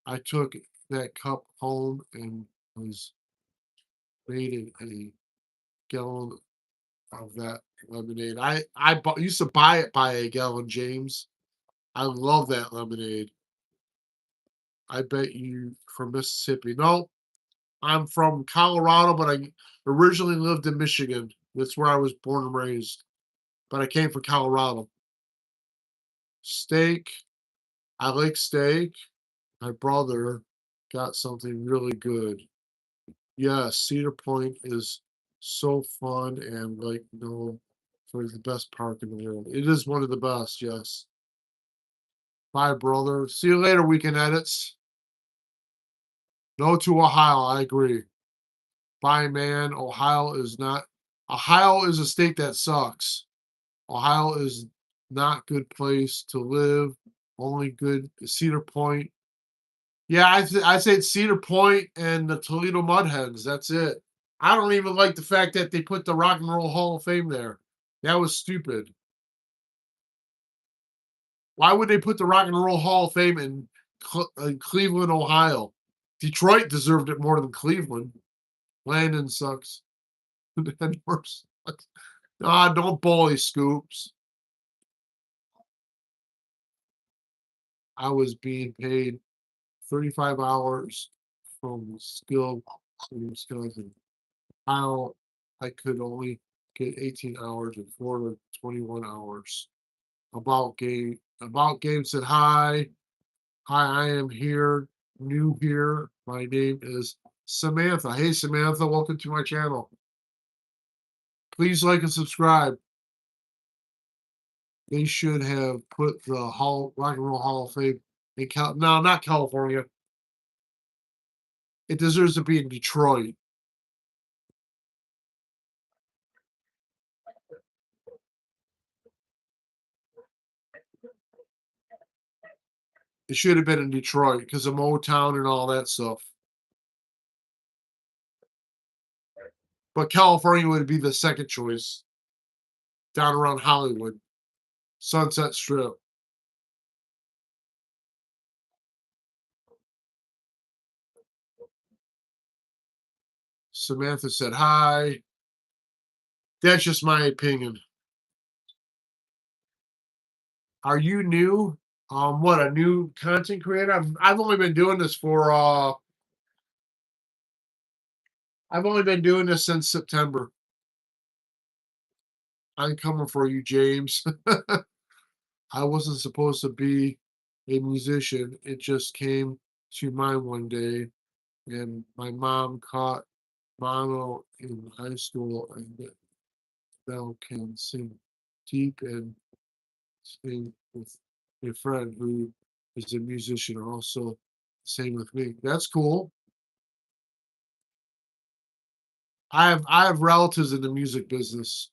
I took that cup home and was made a gallon of that lemonade. Used to buy it by a gallon, James. I love that lemonade. I bet you from Mississippi. No, I'm from Colorado, but I originally lived in Michigan. That's where I was born and raised. But I came from Colorado. Steak. I like steak. My brother got something really good. Yes, Cedar Point is so fun and like for the best park in the world. It is one of the best, yes. Bye, brother. See you later, weekend edits. No to Ohio, I agree. Bye, man. Ohio is a state that sucks. Ohio is not good place to live. Only good Cedar Point. Yeah, I say it's Cedar Point and the Toledo Mud Hens. That's it. I don't even like the fact that they put the Rock and Roll Hall of Fame there. That was stupid. Why would they put the Rock and Roll Hall of Fame in Cleveland, Ohio? Detroit deserved it more than Cleveland. Landon sucks. Denver sucks. Ah, don't bully Scoops. I was being paid 35 hours from Wisconsin. How I could only get 18 hours in Florida, 21 hours. About game said hi. Hi, I am here, new here. My name is Samantha. Hey Samantha, welcome to my channel. Please like and subscribe. They should have put the Rock and Roll Hall of Fame in no, not California. It deserves to be in Detroit. It should have been in Detroit because of Motown and all that stuff. But California would be the second choice, down around Hollywood, Sunset Strip. Samantha said hi. That's just my opinion. Are you new? What, a new content creator? I've only been doing this for I've only been doing this since September. I'm coming for you, James. I wasn't supposed to be a musician. It just came to mind one day, and my mom caught mono in high school, and now can sing deep and sing with a friend who is a musician also. Same with me. That's cool. I have relatives in the music business.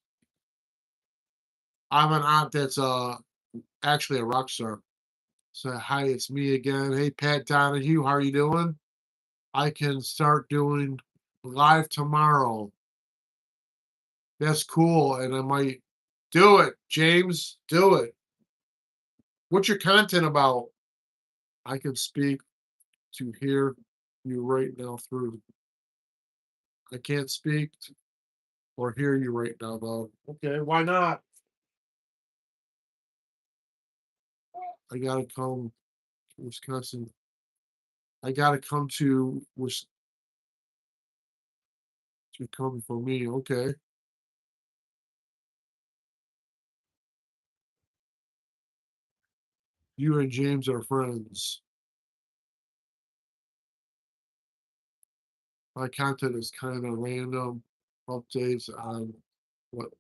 I have an aunt that's actually a rock star. So hi, it's me again. Hey Pat Donahue, how are you doing? I can start doing live tomorrow. That's cool, and I might do it, James. Do it. What's your content about? I can speak to hear you right now through. I can't speak or hear you right now, though. Okay, why not? I gotta come to Wisconsin. I gotta come to come for me. Okay, you and James are friends. My content is kind of random updates on what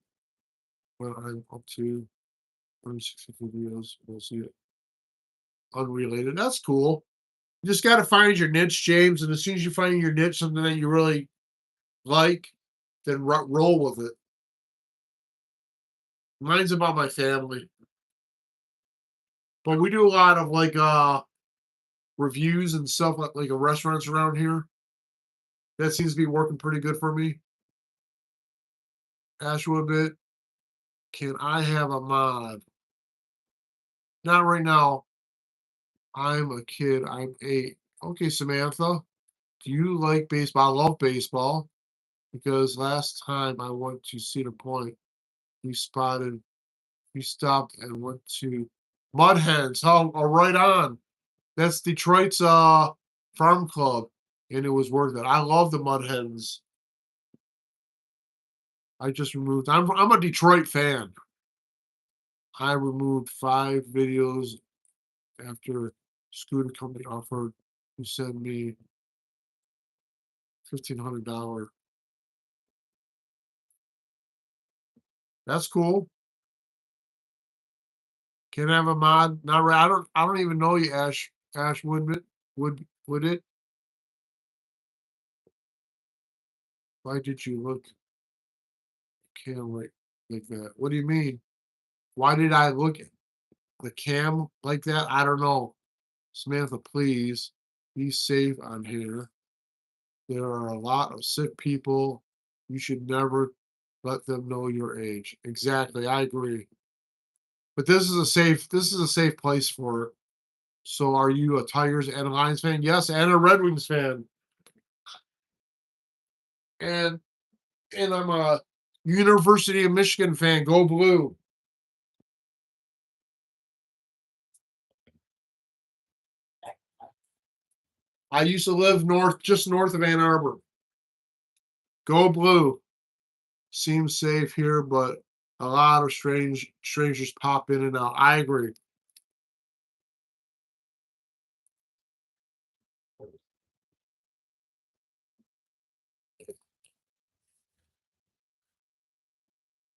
what I'm up to. 360 videos. We'll see it. Unrelated. That's cool. You just got to find your niche, James. And as soon as you find your niche, something that you really like, then roll with it. Mine's about my family, but we do a lot of like reviews and stuff like restaurants around here. That seems to be working pretty good for me. Ashwood bit. Can I have a mod? Not right now. I'm a kid. I'm 8. Okay, Samantha. Do you like baseball? I love baseball because last time I went to Cedar Point, we spotted, we stopped and went to Mud Hens. Oh, right on. That's Detroit's farm club, and it was worth it. I love the Mud Hens. I just removed. I'm a Detroit fan. I removed 5 videos after Scooter Company offered to send me $1,500. That's cool. Can I have a mod? Not right. I don't even know you, Ash Woodman. Would it? Why did you look cam like that? What do you mean? Why did I look at the cam like that? I don't know. Samantha, please be safe on here. There are a lot of sick people. You should never let them know your age. Exactly. I agree. But this is a safe place for it. So are you a Tigers and a Lions fan? Yes, and a Red Wings fan. And I'm a University of Michigan fan. Go blue. I used to live just north of Ann Arbor. Go blue. Seems safe here, but a lot of strangers pop in and out. I agree.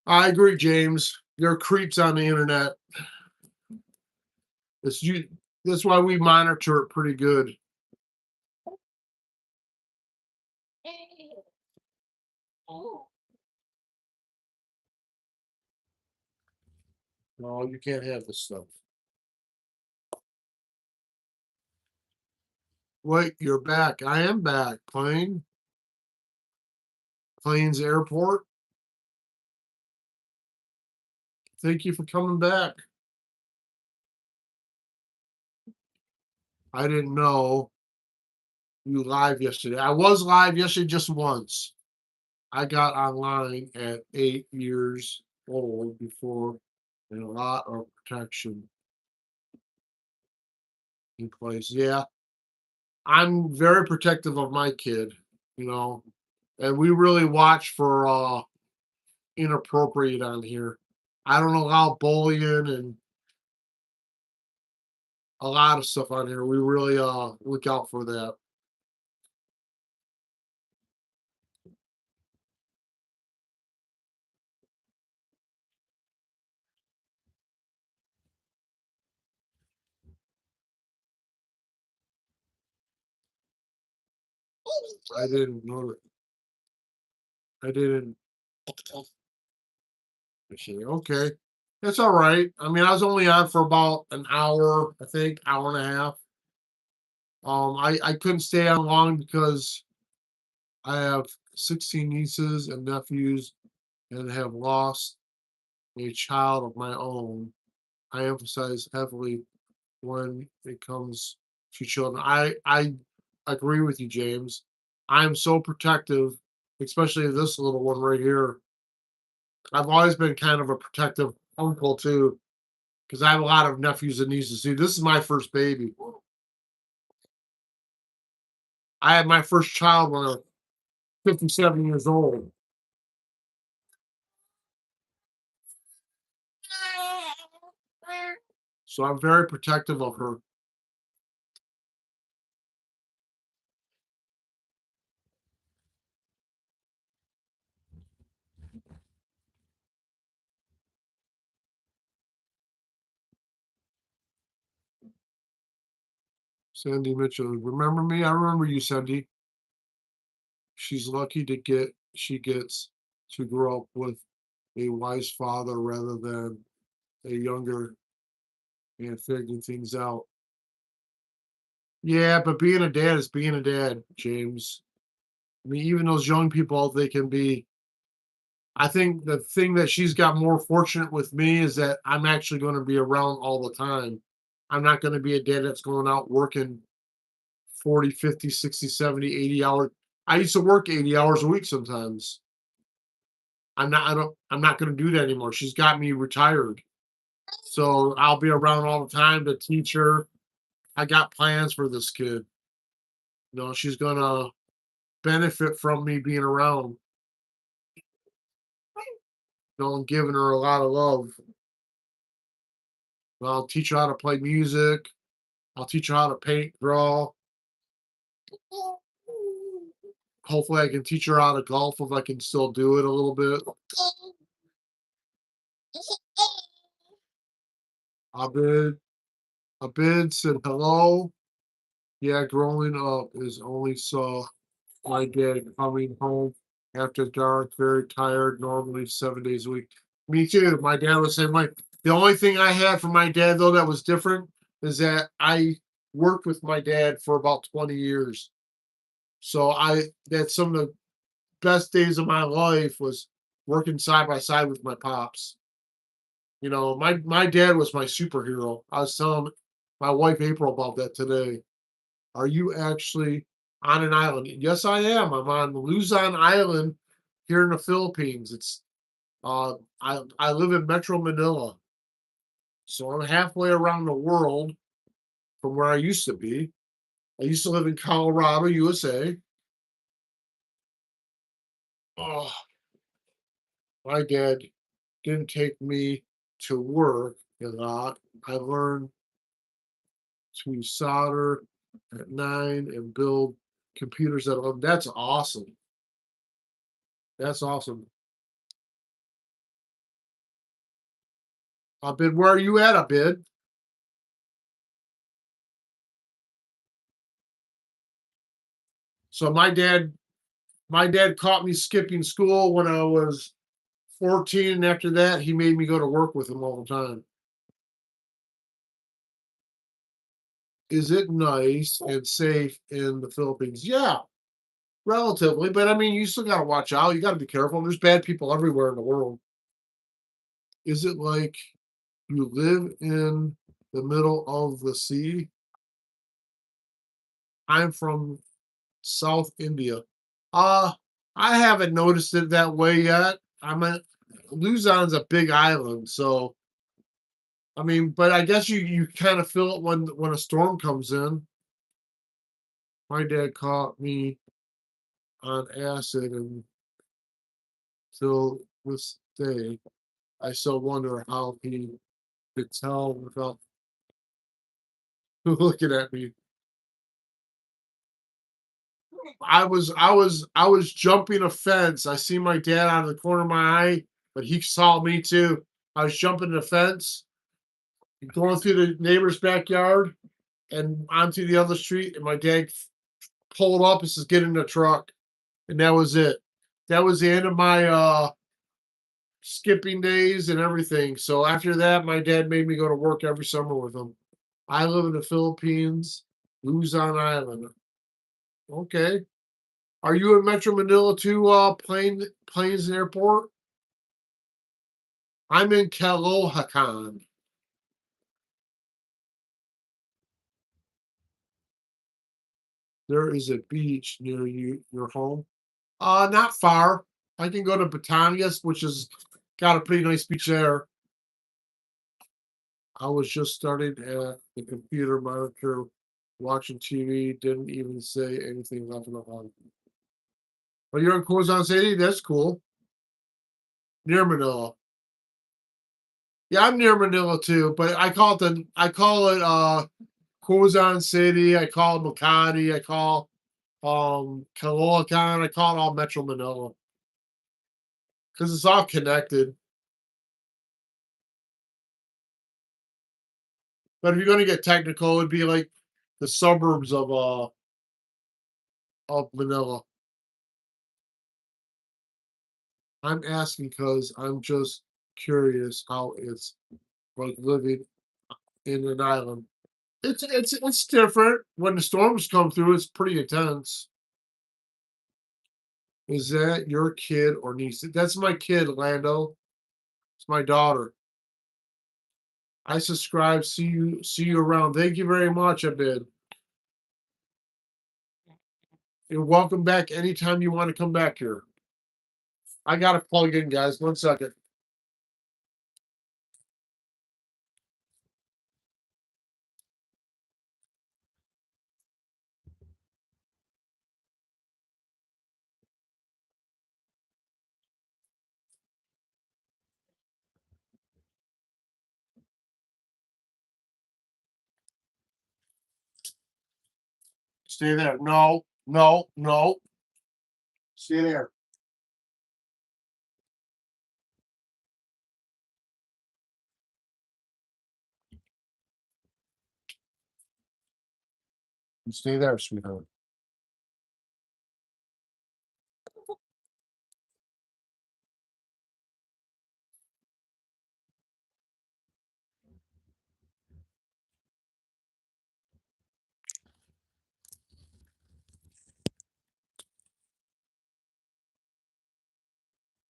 I agree, James. There are creeps on the internet. It's you. That's why we monitor it pretty good. No, you can't have this stuff. Wait, you're back. I am back. Planes Airport. Thank you for coming back. I didn't know you live yesterday. I was live yesterday just once. I got online at 8 years old before and a lot of protection in place. Yeah, I'm very protective of my kid, you know, and we really watch for inappropriate on here. I don't allow bullying and a lot of stuff on here. We really look out for that. I didn't know that. I didn't. Okay, that's all right. I mean, I was only on for about an hour, I think, hour and a half. I couldn't stay on long because I have 16 nieces and nephews and have lost a child of my own. I emphasize heavily when it comes to children. I agree with you, James. I'm so protective, especially this little one right here. I've always been kind of a protective uncle too, because I have a lot of nephews and nieces too. This is my first baby. I had my first child when I was 57 years old. So I'm very protective of her. Sandy Mitchell, remember me? I remember you, Sandy. She's lucky she gets to grow up with a wise father rather than a younger and figuring things out. Yeah, but being a dad is being a dad, James. I mean, even those young people, they can be. I think the thing that she's got more fortunate with me is that I'm actually going to be around all the time. I'm not going to be a dad that's going out working 40, 50, 60, 70, 80 hours. I used to work 80 hours a week sometimes. I'm not gonna do that anymore. She's got me retired. So I'll be around all the time to teach her. I got plans for this kid. She's gonna benefit from me being around, and giving her a lot of love. I'll teach her how to play music. I'll teach her how to paint, draw. Hopefully I can teach her how to golf if I can still do it a little bit. Abid Abid said hello. Yeah, growing up is only saw my dad coming home after dark, very tired, normally 7 days a week. Me too. My dad was saying my the only thing I had from my dad though that was different is that I worked with my dad for about 20 years. So I that's some of the best days of my life was working side by side with my pops. My dad was my superhero. I was telling my wife April about that today. Are you actually on an island? Yes, I am. I'm on Luzon Island here in the Philippines. I live in Metro Manila, so I'm halfway around the world from where I used to be. I used to live in Colorado, USA. Oh, my dad didn't take me to work a lot. I learned to solder at 9 and build computers at 11. That's awesome. That's awesome. Abid, where are you at, Abid? So my dad caught me skipping school when I was 14, and after that, he made me go to work with him all the time. Is it nice and safe in the Philippines? Yeah, relatively, but I mean, you still gotta watch out. You gotta be careful. There's bad people everywhere in the world. Is it like you live in the middle of the sea? I'm from South India. Uh, I haven't noticed it that way yet. I'm at Luzon's a big island, so I mean, but I guess you kind of feel it when a storm comes in. My dad caught me on acid, and till this day, I still wonder how he could tell without looking at me. I was jumping a fence. I see my dad out of the corner of my eye, but he saw me too. I was jumping the fence, going through the neighbor's backyard and onto the other street, and my dad pulled up and says, "Get in the truck." And that was it. That was the end of my skipping days and everything. So after that, my dad made me go to work every summer with him. I live in the Philippines, Luzon Island. Okay. Are you in Metro Manila too, planes and airport? I'm in Caloocan. There is a beach near your home. Not far. I can go to Batangas, which has got a pretty nice beach there. I was just starting at the computer monitor, watching TV, didn't even say anything left alone. But you're in Quezon City? That's cool. Near Manila. Yeah, I'm near Manila too, but I call it Quezon City, I call it Makati, I call Caloocan, I call it all Metro Manila because it's all connected. But if you're gonna get technical, it'd be like the suburbs of Manila. I'm asking because I'm just curious how it's like living in an island. It's different. When the storms come through, it's pretty intense. Is that your kid or niece? That's my kid, Lando. It's my daughter. I subscribe. See you around. Thank you very much, Abid. You're welcome back anytime you want to come back here. I gotta plug in, guys. 1 second. Stay there. No, no, no. Stay there. Stay there, sweetheart.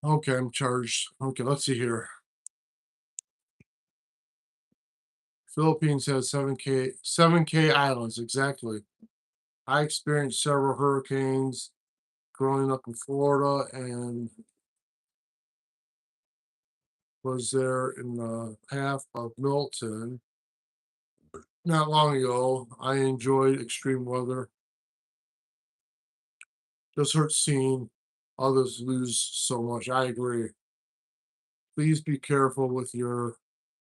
Okay, I'm charged. Okay, let's see here. Philippines has 7K islands, exactly. I experienced several hurricanes growing up in Florida and was there in the path of Milton. Not long ago, I enjoyed extreme weather. Just hurts seeing others lose so much. I agree. Please be careful with your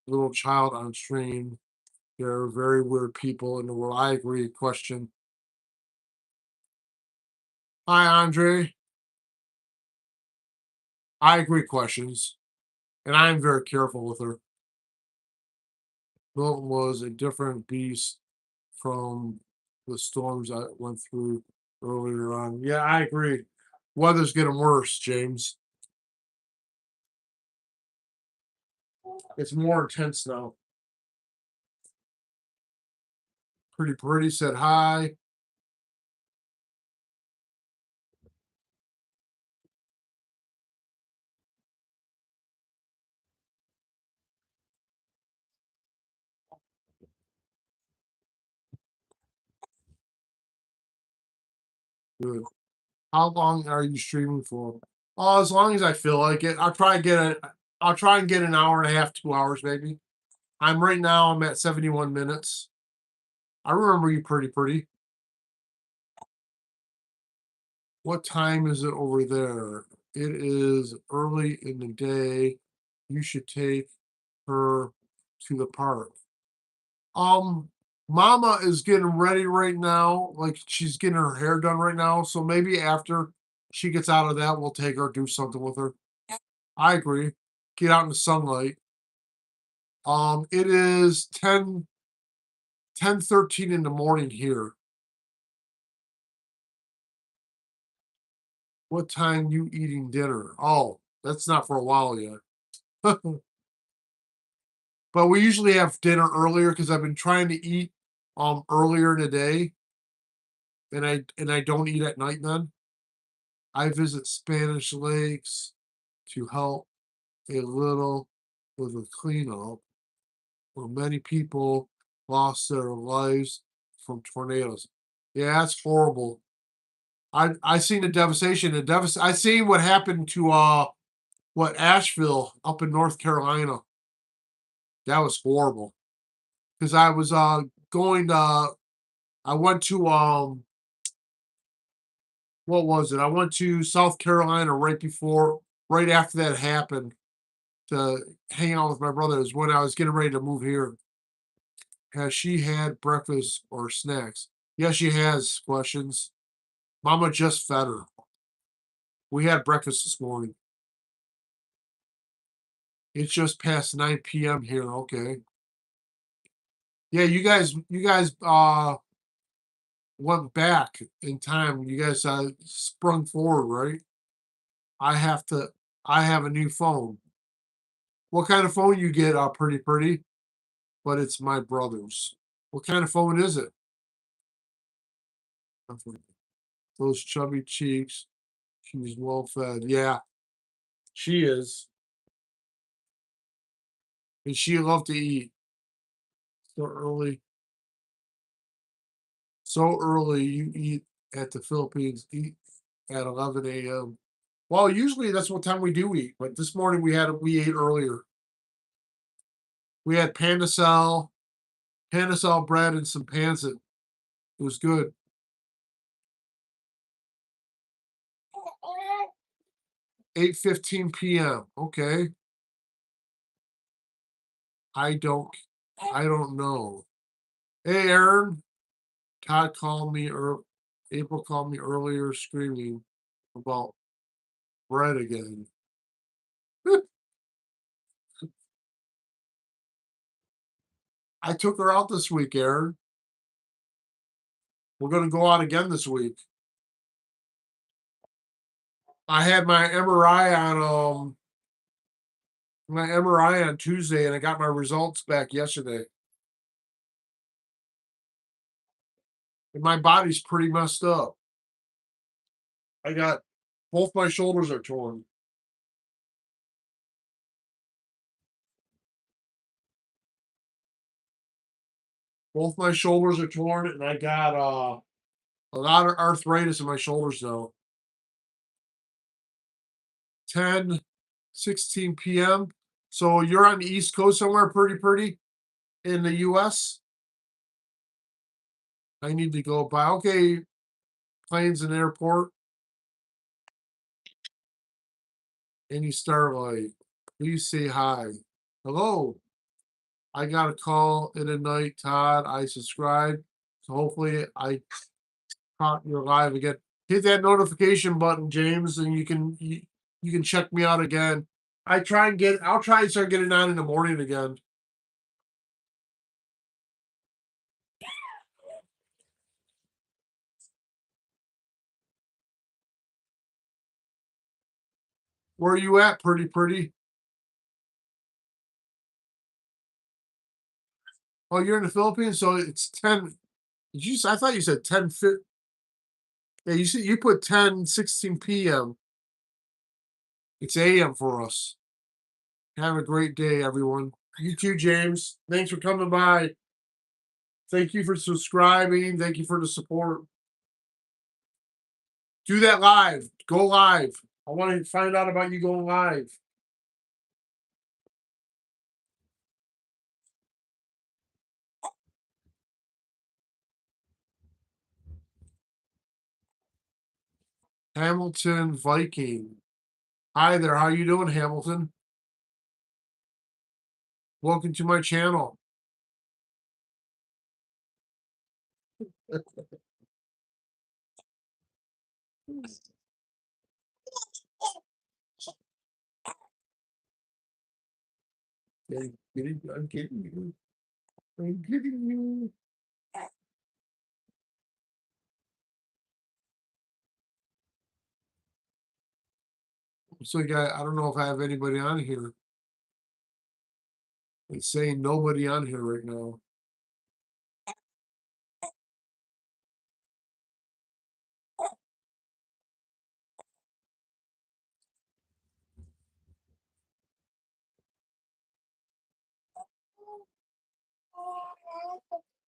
little child on stream. There are very weird people in the world. I agree. Question. Hi, Andre. I agree. Questions. And I am very careful with her. Milton was a different beast from the storms I went through earlier on. Yeah, I agree. Weather's getting worse, James. It's more intense now. Pretty said hi. Good. How long are you streaming for? Oh, as long as I feel like it. I'll try and get an hour and a half, 2 hours maybe. I'm at 71 minutes. I remember you pretty. What time is it over there? It is early in the day. You should take her to the park. Um, Mama is getting ready right now. Like she's getting her hair done right now. So maybe after she gets out of that, we'll take her, do something with her. I agree. Get out in the sunlight. It is 10:13 in the morning here. What time you eating dinner? Oh, that's not for a while yet. But we usually have dinner earlier because I've been trying to eat earlier in the day, and I don't eat at night then. I visit Spanish lakes to help a little with the cleanup where many people lost their lives from tornadoes. Yeah, that's horrible. I seen the devastation. I seen what happened to what Asheville up in North Carolina. That was horrible. Because I was going I went to what was it? I went to South Carolina right after that happened to hang out with my brother. It was when I was getting ready to move here. Has she had breakfast or snacks? Yes, she has. Questions. Mama just fed her. We had breakfast this morning. It's just past 9 p.m. here. Okay. Yeah, you guys went back in time. You guys sprung forward, right? I have to I have a new phone. What kind of phone you get, pretty? But it's my brother's. What kind of phone is it? Those chubby cheeks. She's well fed. Yeah, she is. And she love to eat. So early. So early you eat at the Philippines, eat at 11 a.m. Well, usually that's what time we do eat, but this morning we ate earlier. We had pandesal bread and some pancit. It was good. 8:15 p.m. Okay. I don't I don't know. Hey Aaron, Todd called me or April called me earlier screaming about bread again. I took her out this week, Aaron. We're gonna go out again this week. I had my MRI on Tuesday and I got my results back yesterday. And my body's pretty messed up. I got both my shoulders are torn. Both my shoulders are torn and I got a lot of arthritis in my shoulders though. 10:16 p.m. So you're on the East Coast somewhere pretty in the US? I need to go by. Okay, planes and airport. Any starlight. Please say hi. Hello. I got a call in the night, Todd. I subscribed. So hopefully I caught you live again. Hit that notification button, James, and you can check me out again. I'll try and start getting on in the morning again. Where are you at, pretty? Oh, you're in the Philippines, so it's 10. I thought you said 10 yeah, you put 10:16 PM. It's AM for us. Have a great day, everyone. You too, James. Thanks for coming by. Thank you for subscribing. Thank you for the support. Do that live. Go live. I want to find out about you going live. Hamilton Viking. Hi there. How you doing, Hamilton? Welcome to my channel. I'm kidding you. I'm kidding you. So, I don't know if I have anybody on here. It's saying nobody on here right now.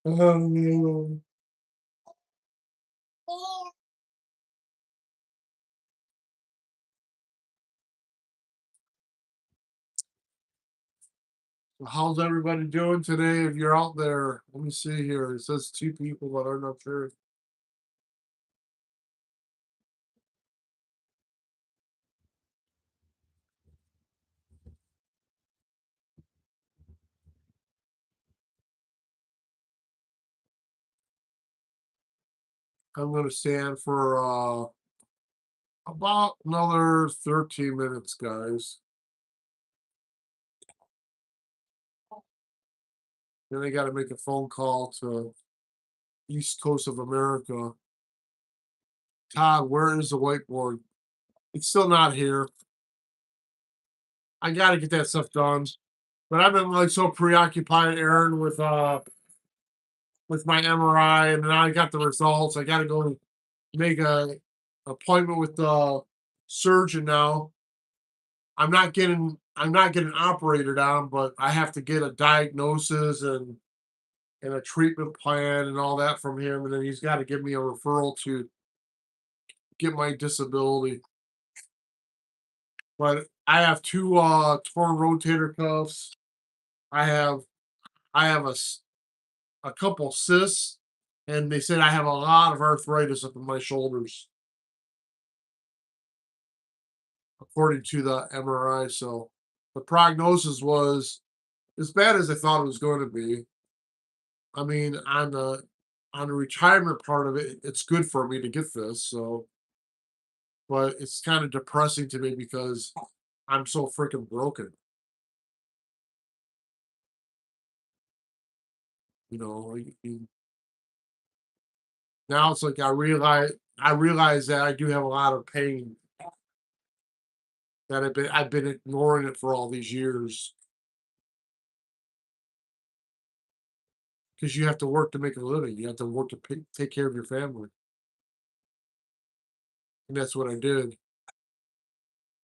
Oh, how's everybody doing today? If you're out there, let me see here. It says two people, but I'm not sure. I'm going to stand for about another 13 minutes, guys. Then I got to make a phone call to East Coast of America. Todd, where is the whiteboard? It's still not here. I got to get that stuff done. But I've been like so preoccupied, Aaron, with my MRI, and now I got the results. I got to go make a appointment with the surgeon now. I'm not getting operated on, but I have to get a diagnosis and a treatment plan and all that from him, and then he's got to give me a referral to get my disability. But I have two torn rotator cuffs. I have I have a couple cysts, and they said I have a lot of arthritis up in my shoulders, according to the MRI. So the prognosis was as bad as I thought it was going to be. I mean, on the retirement part of it, it's good for me to get this. So, but it's kind of depressing to me because I'm so freaking broken. Now it's like I realize that I do have a lot of pain that I've been ignoring it for all these years because you have to work to make a living. You have to work to take care of your family, and that's what I did.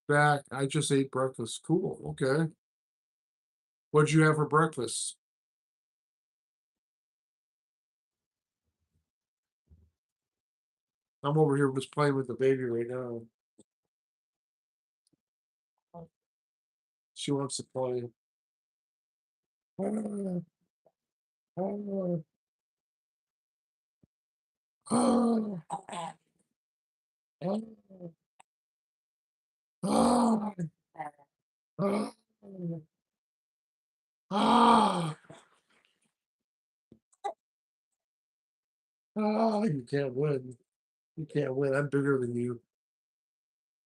Back, I just ate breakfast. Cool. Okay. What'd you have for breakfast? I'm over here just playing with the baby right now. She wants to play. Ah, ah. Ah, ah, ah, ah, you can't win. You can't win. I'm bigger than you.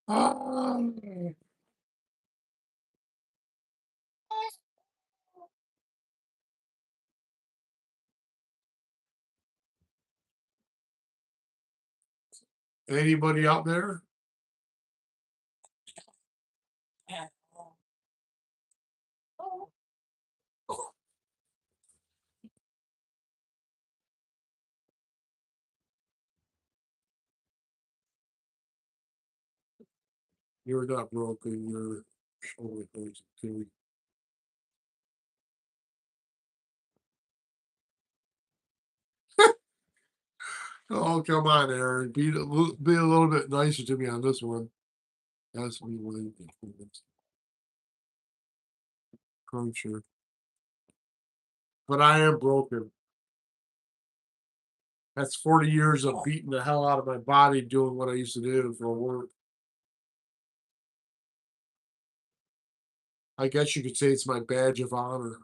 Ah. Anybody out there? You're not broken. You're only crazy. Oh, come on, Aaron. Be a little bit nicer to me on this one. That's me winning. Sure. But I am broken. That's 40 years of beating the hell out of my body doing what I used to do for work. I guess you could say it's my badge of honor.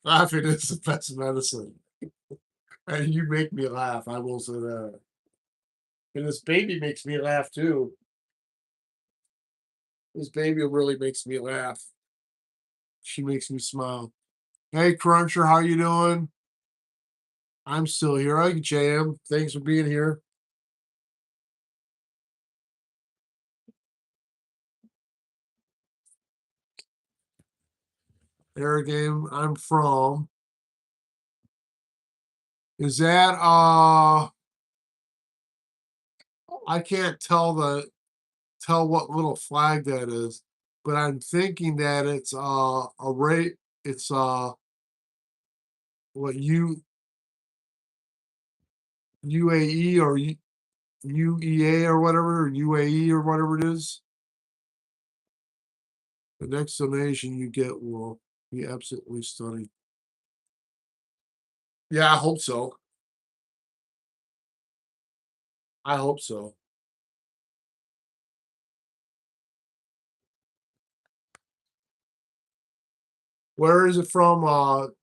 Laughing is the best medicine. And you make me laugh. I will say that. And this baby makes me laugh too. This baby really makes me laugh. She makes me smile. Hey, Cruncher, how you doing? I'm still here. Hi, Jam. Thanks for being here. Air game I'm from. Is that I can't tell what little flag that is, but I'm thinking that it's a rate it's what UAE or UEA or whatever, or UAE or whatever it is. The next donation you get will be absolutely stunning. Yeah, I hope so. I hope so. Where is it from?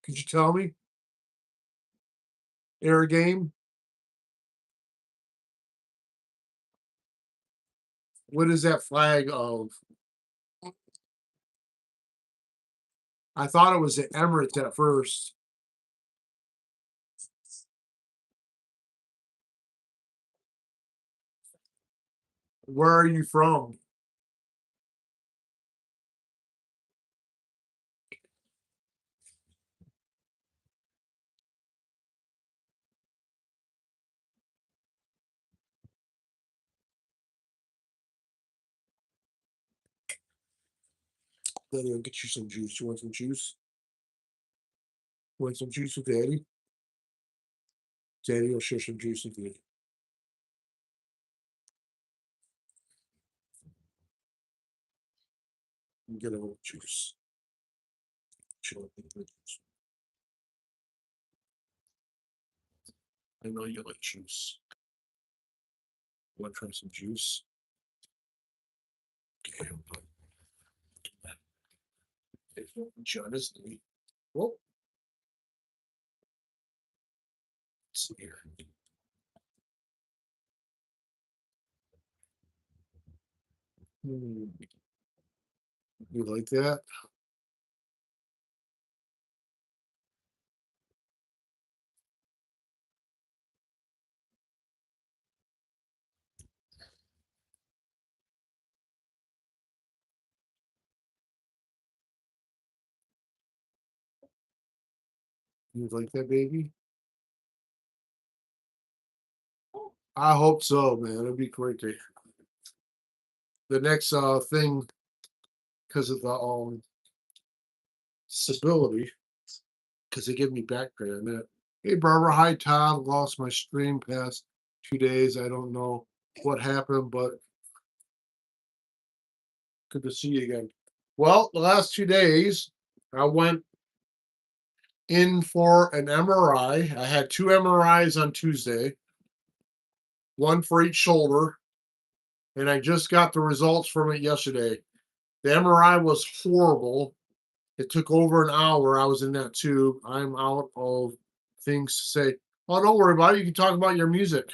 Could you tell me? Air game? What is that flag of? I thought it was the Emirates at first. Where are you from? Daddy, I'll get you some juice. You want some juice? Want some juice with Daddy? Daddy will share some juice with you. And get a little juice. Chill. I know you like juice. Want to try some juice? Okay, John is me. Well, let's see here. Hmm, you like that? You like that, baby? I hope so, man. It'd be great. The next thing, because of the stability, because they give me back pay on that. Hey, Barbara. Hi, Todd. Lost my stream past 2 days. I don't know what happened, but good to see you again. Well, the last 2 days, I went in for an MRI. I had 2 MRIs on Tuesday, one for each shoulder, and I just got the results from it yesterday. The MRI was horrible. It took over an hour. I was in that tube. I'm out of things to say. Oh, don't worry about it. You can talk about your music.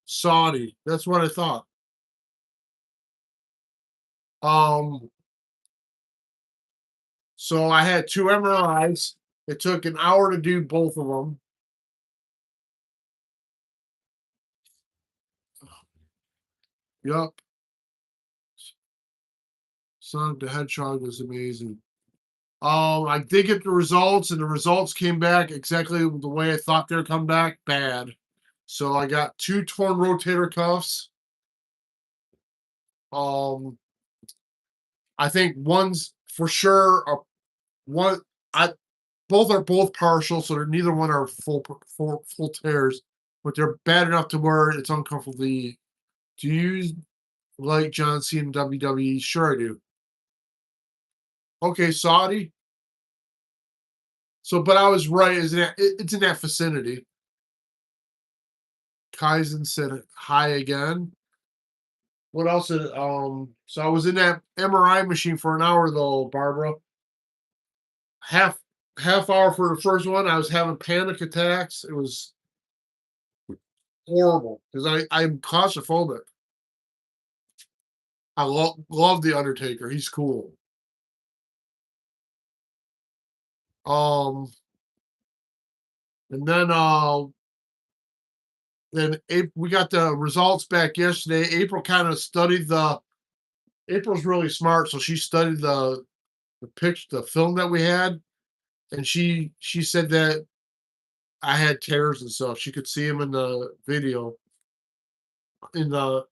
Saudi. That's what I thought. Um, so I had 2 MRIs. It took an hour to do both of them. Yup. Sonic the Hedgehog was amazing. I did get the results, and the results came back exactly the way I thought they'd come back, bad. So I got 2 torn rotator cuffs. Um, I think one's for sure one I both are both partial, so they're neither one are full tears, but they're bad enough to where it's uncomfortable to eat. Do you like John Cena in WWE? Sure I do. Okay, Saudi. So, but I was right. Isn't it's in that vicinity. Kaizen said hi again. What else did so I was in that MRI machine for an hour though, Barbara. Half half hour for the first one, I was having panic attacks. It was horrible because I'm claustrophobic. I love the Undertaker. He's cool. Um, and then we got the results back yesterday. April kind of studied the. April's really smart, so she studied the film that we had, and she said that I had tears and stuff. She could see them in the video in the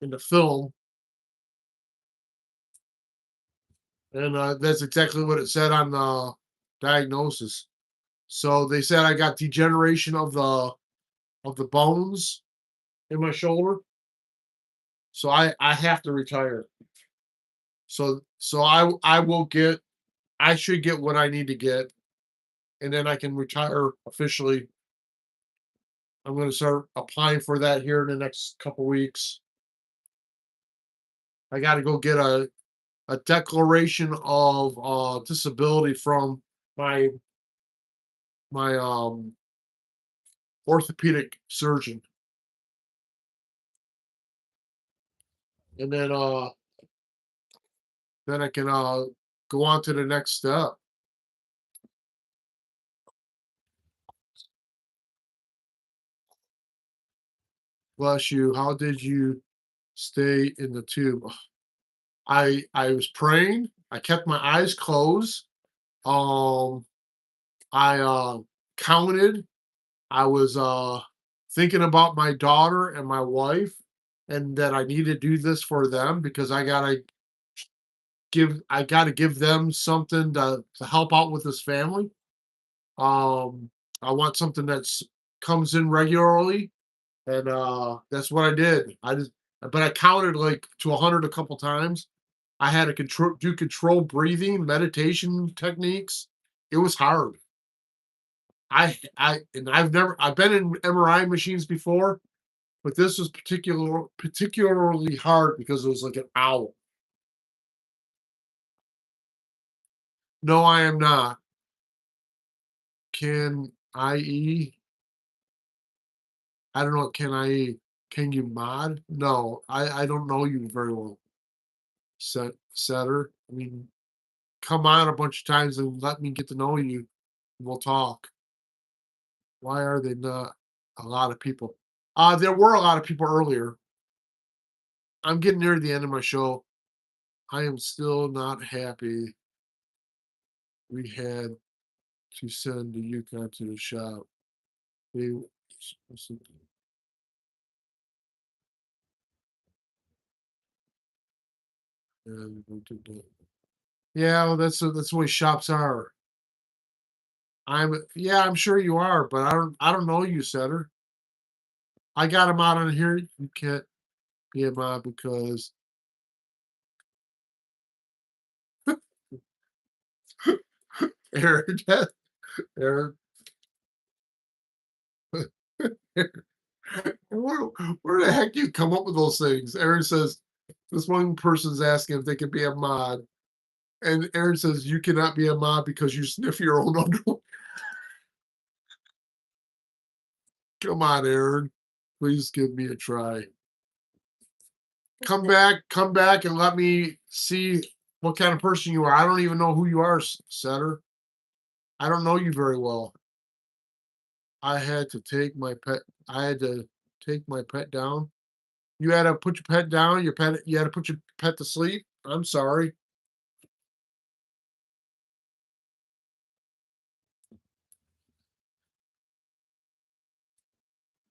in the film, and that's exactly what it said on the diagnosis. So they said I got degeneration of the bones in my shoulder, so I have to retire. So I will get I should get what I need to get, and then I can retire officially. I'm going to start applying for that here in the next couple weeks. I got to go get a declaration of disability from my my orthopedic surgeon, and then I can go on to the next step. Bless you. How did you stay in the tube? I was praying. I kept my eyes closed. Um, I counted. I was thinking about my daughter and my wife, and that I need to do this for them because I gotta give them something to help out with this family. Um, I want something that's comes in regularly, and that's what I did. But I counted like to 100 a couple times. I had to do control breathing, meditation techniques. It was hard. I've been in MRI machines before, but this was particularly hard because it was like an hour. No, I am not. Can I E? I don't know. Can I E? Can you mod? No, I don't know you very well. Setter. I mean, come on a bunch of times and let me get to know you. We'll talk. Why are they not a lot of people? There were a lot of people earlier. I'm getting near the end of my show. I am still not happy we had to send the Yukon to the shop. They and we did that. Yeah, well, that's the way shops are. Yeah, I'm sure you are, but I don't know you, Setter. I got him out on here. You can't be a mob because Aaron. Aaron. Where the heck do you come up with those things? Aaron says, this one person's asking if they could be a mod. And Aaron says, you cannot be a mod because you sniff your own underwear. Come on, Aaron. Please give me a try. Come back and let me see what kind of person you are. I don't even know who you are, Setter. I don't know you very well. I had to take my pet. I had to take my pet down. You had to put your pet down. You had to put your pet to sleep. I'm sorry.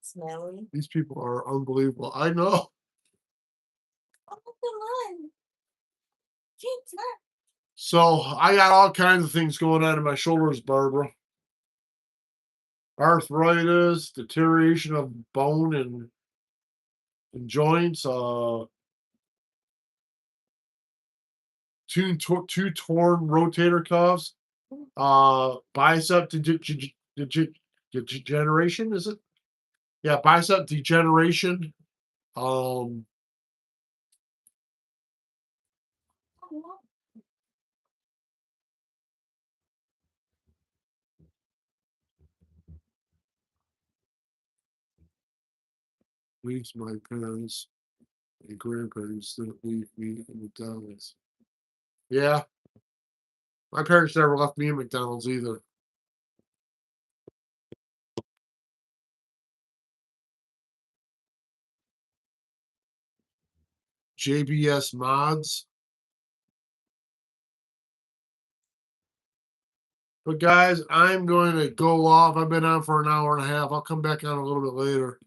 Smelly. These people are unbelievable. I know. Oh, come on. It's not. So I got all kinds of things going on in my shoulders, Barbara. Arthritis, deterioration of bone and joints, two torn rotator cuffs, bicep degeneration, is it? Yeah, bicep degeneration. Um, leaves my parents and grandparents that leave me in McDonald's. Yeah, my parents never left me in McDonald's either. JBS mods. But guys, I'm going to go off. I've been on for an hour and a half. I'll come back on a little bit later.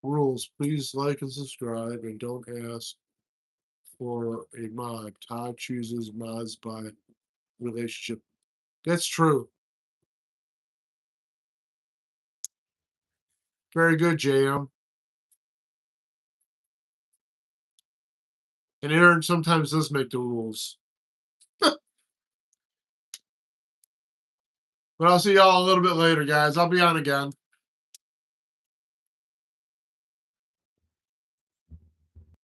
Rules, please like and subscribe and don't ask for a mod. Todd chooses mods by relationship. That's true. Very good, JM. And Aaron sometimes does make the rules. But I'll see y'all a little bit later, guys. I'll be on again.